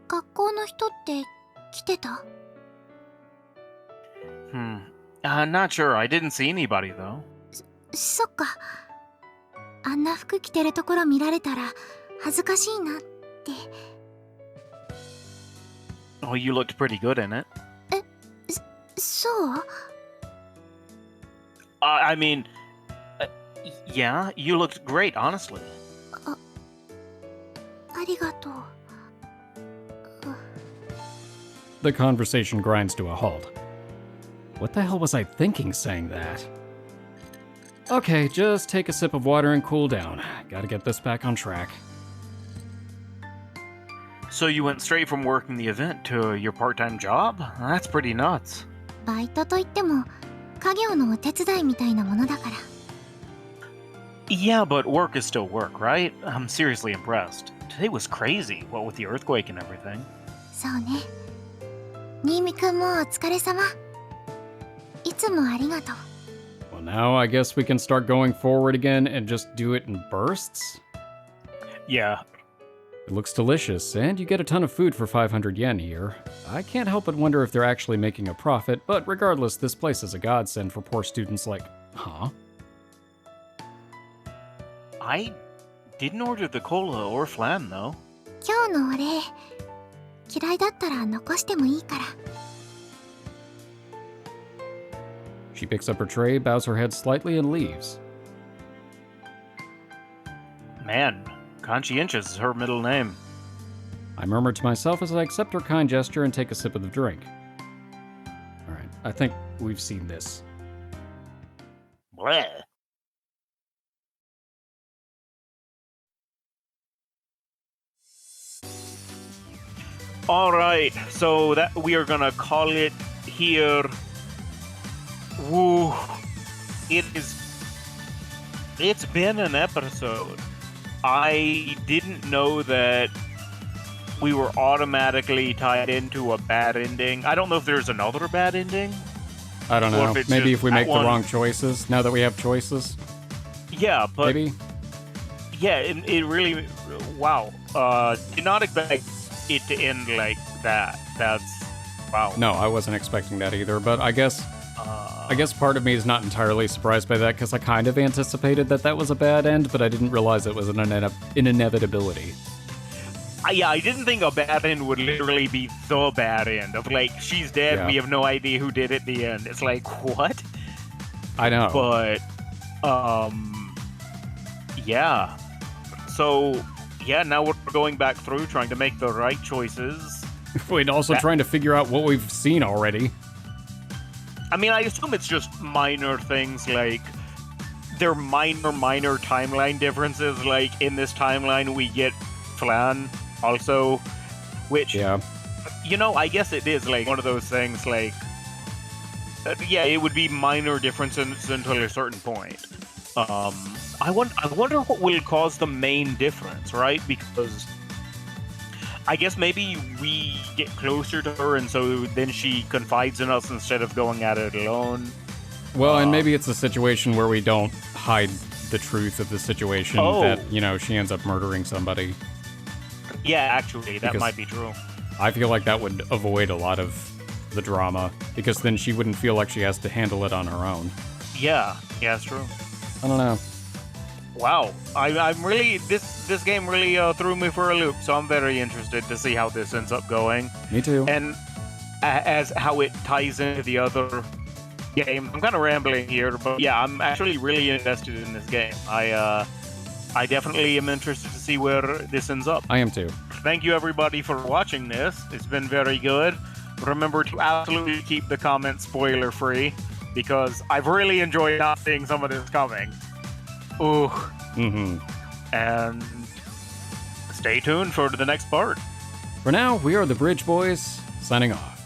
学校の人って来てた Not sure. I didn't see anybody, though. そっかあんな服着てるところ見られたら恥ずかしいなって Oh, you looked pretty good in it. そう I mean, yeah, you looked great, honestly. ありがとう The conversation grinds to a halt. What the hell was I thinking saying that? Okay, just take a sip of water and cool down. Gotta get this back on track. So you went straight from working the event to your part-time job? That's pretty nuts. バイトといっても家業のお手伝いみたいなものだから。 Yeah, but work is still work, right? I'm seriously impressed. Today was crazy, what with the earthquake and everything. そうね。新見くんもお疲れ様。いつもありがとう。 Well, now I guess we can start going forward again and just do it in bursts? Yeah. It looks delicious, and you get a ton of food for 500 yen here. I can't help but wonder if they're actually making a profit, but regardless, this place is a godsend for poor students like... Huh? I didn't order the cola or flan, though. 今日のお礼嫌いだったら残してもいいから。 She picks up her tray, bows her head slightly, and leaves. Man, conscientious is her middle name. I murmur to myself as I accept her kind gesture and take a sip of the drink. Alright, I think we've seen this. Bleh. Alright, so that we are gonna call it here. Woo. It's been an episode. I didn't know that we were automatically tied into a bad ending. I don't know if there's another bad ending. I don't Or know. if it's Maybe just if we that make the one. wrong choices, now that we have choices. Yeah, but Maybe? yeah, it really, wow. Did not expect it to end like that. That's, wow. No, I wasn't expecting that either, but I guess part of me is not entirely surprised by that, because I kind of anticipated that was a bad end, but I didn't realize it was an inevitability. Yeah, I didn't think a bad end would literally be the bad end of like, she's dead, Yeah. we have no idea who did it at the end. It's like, what? I know. But, yeah. So, yeah, now we're going back through trying to make the right choices. And also trying to figure out what we've seen already. I mean, I assume it's just minor things, like, they're minor timeline differences. Like, in this timeline, we get Flan also, which, Yeah. you know, I guess it is, like, one of those things, like, yeah, it would be minor differences until a certain point. I wonder what will cause the main difference, right? Because I guess maybe we get closer to her, and so then she confides in us instead of going at it alone. Well, and maybe it's a situation where we don't hide the truth of the situation, that, you know, she ends up murdering somebody. Yeah, actually, that Because- might be true. I feel like that would avoid a lot of the drama, because then she wouldn't feel like she has to handle it on her own. Yeah, it's true. I don't know. Wow, I'm really this game really threw me for a loop, so I'm very interested to see how this ends up going, Me too. and as how it ties into the other game. I'm kind of rambling here, but yeah, I'm actually really invested in this game. I definitely am interested to see where this ends up. I am too. Thank you everybody for watching this. It's been very good. Remember to absolutely keep the comments spoiler free, because I've really enjoyed not seeing some of this coming. Ooh. Mm-hmm. And stay tuned for the next part. For now, we are the Bridge Boys, signing off.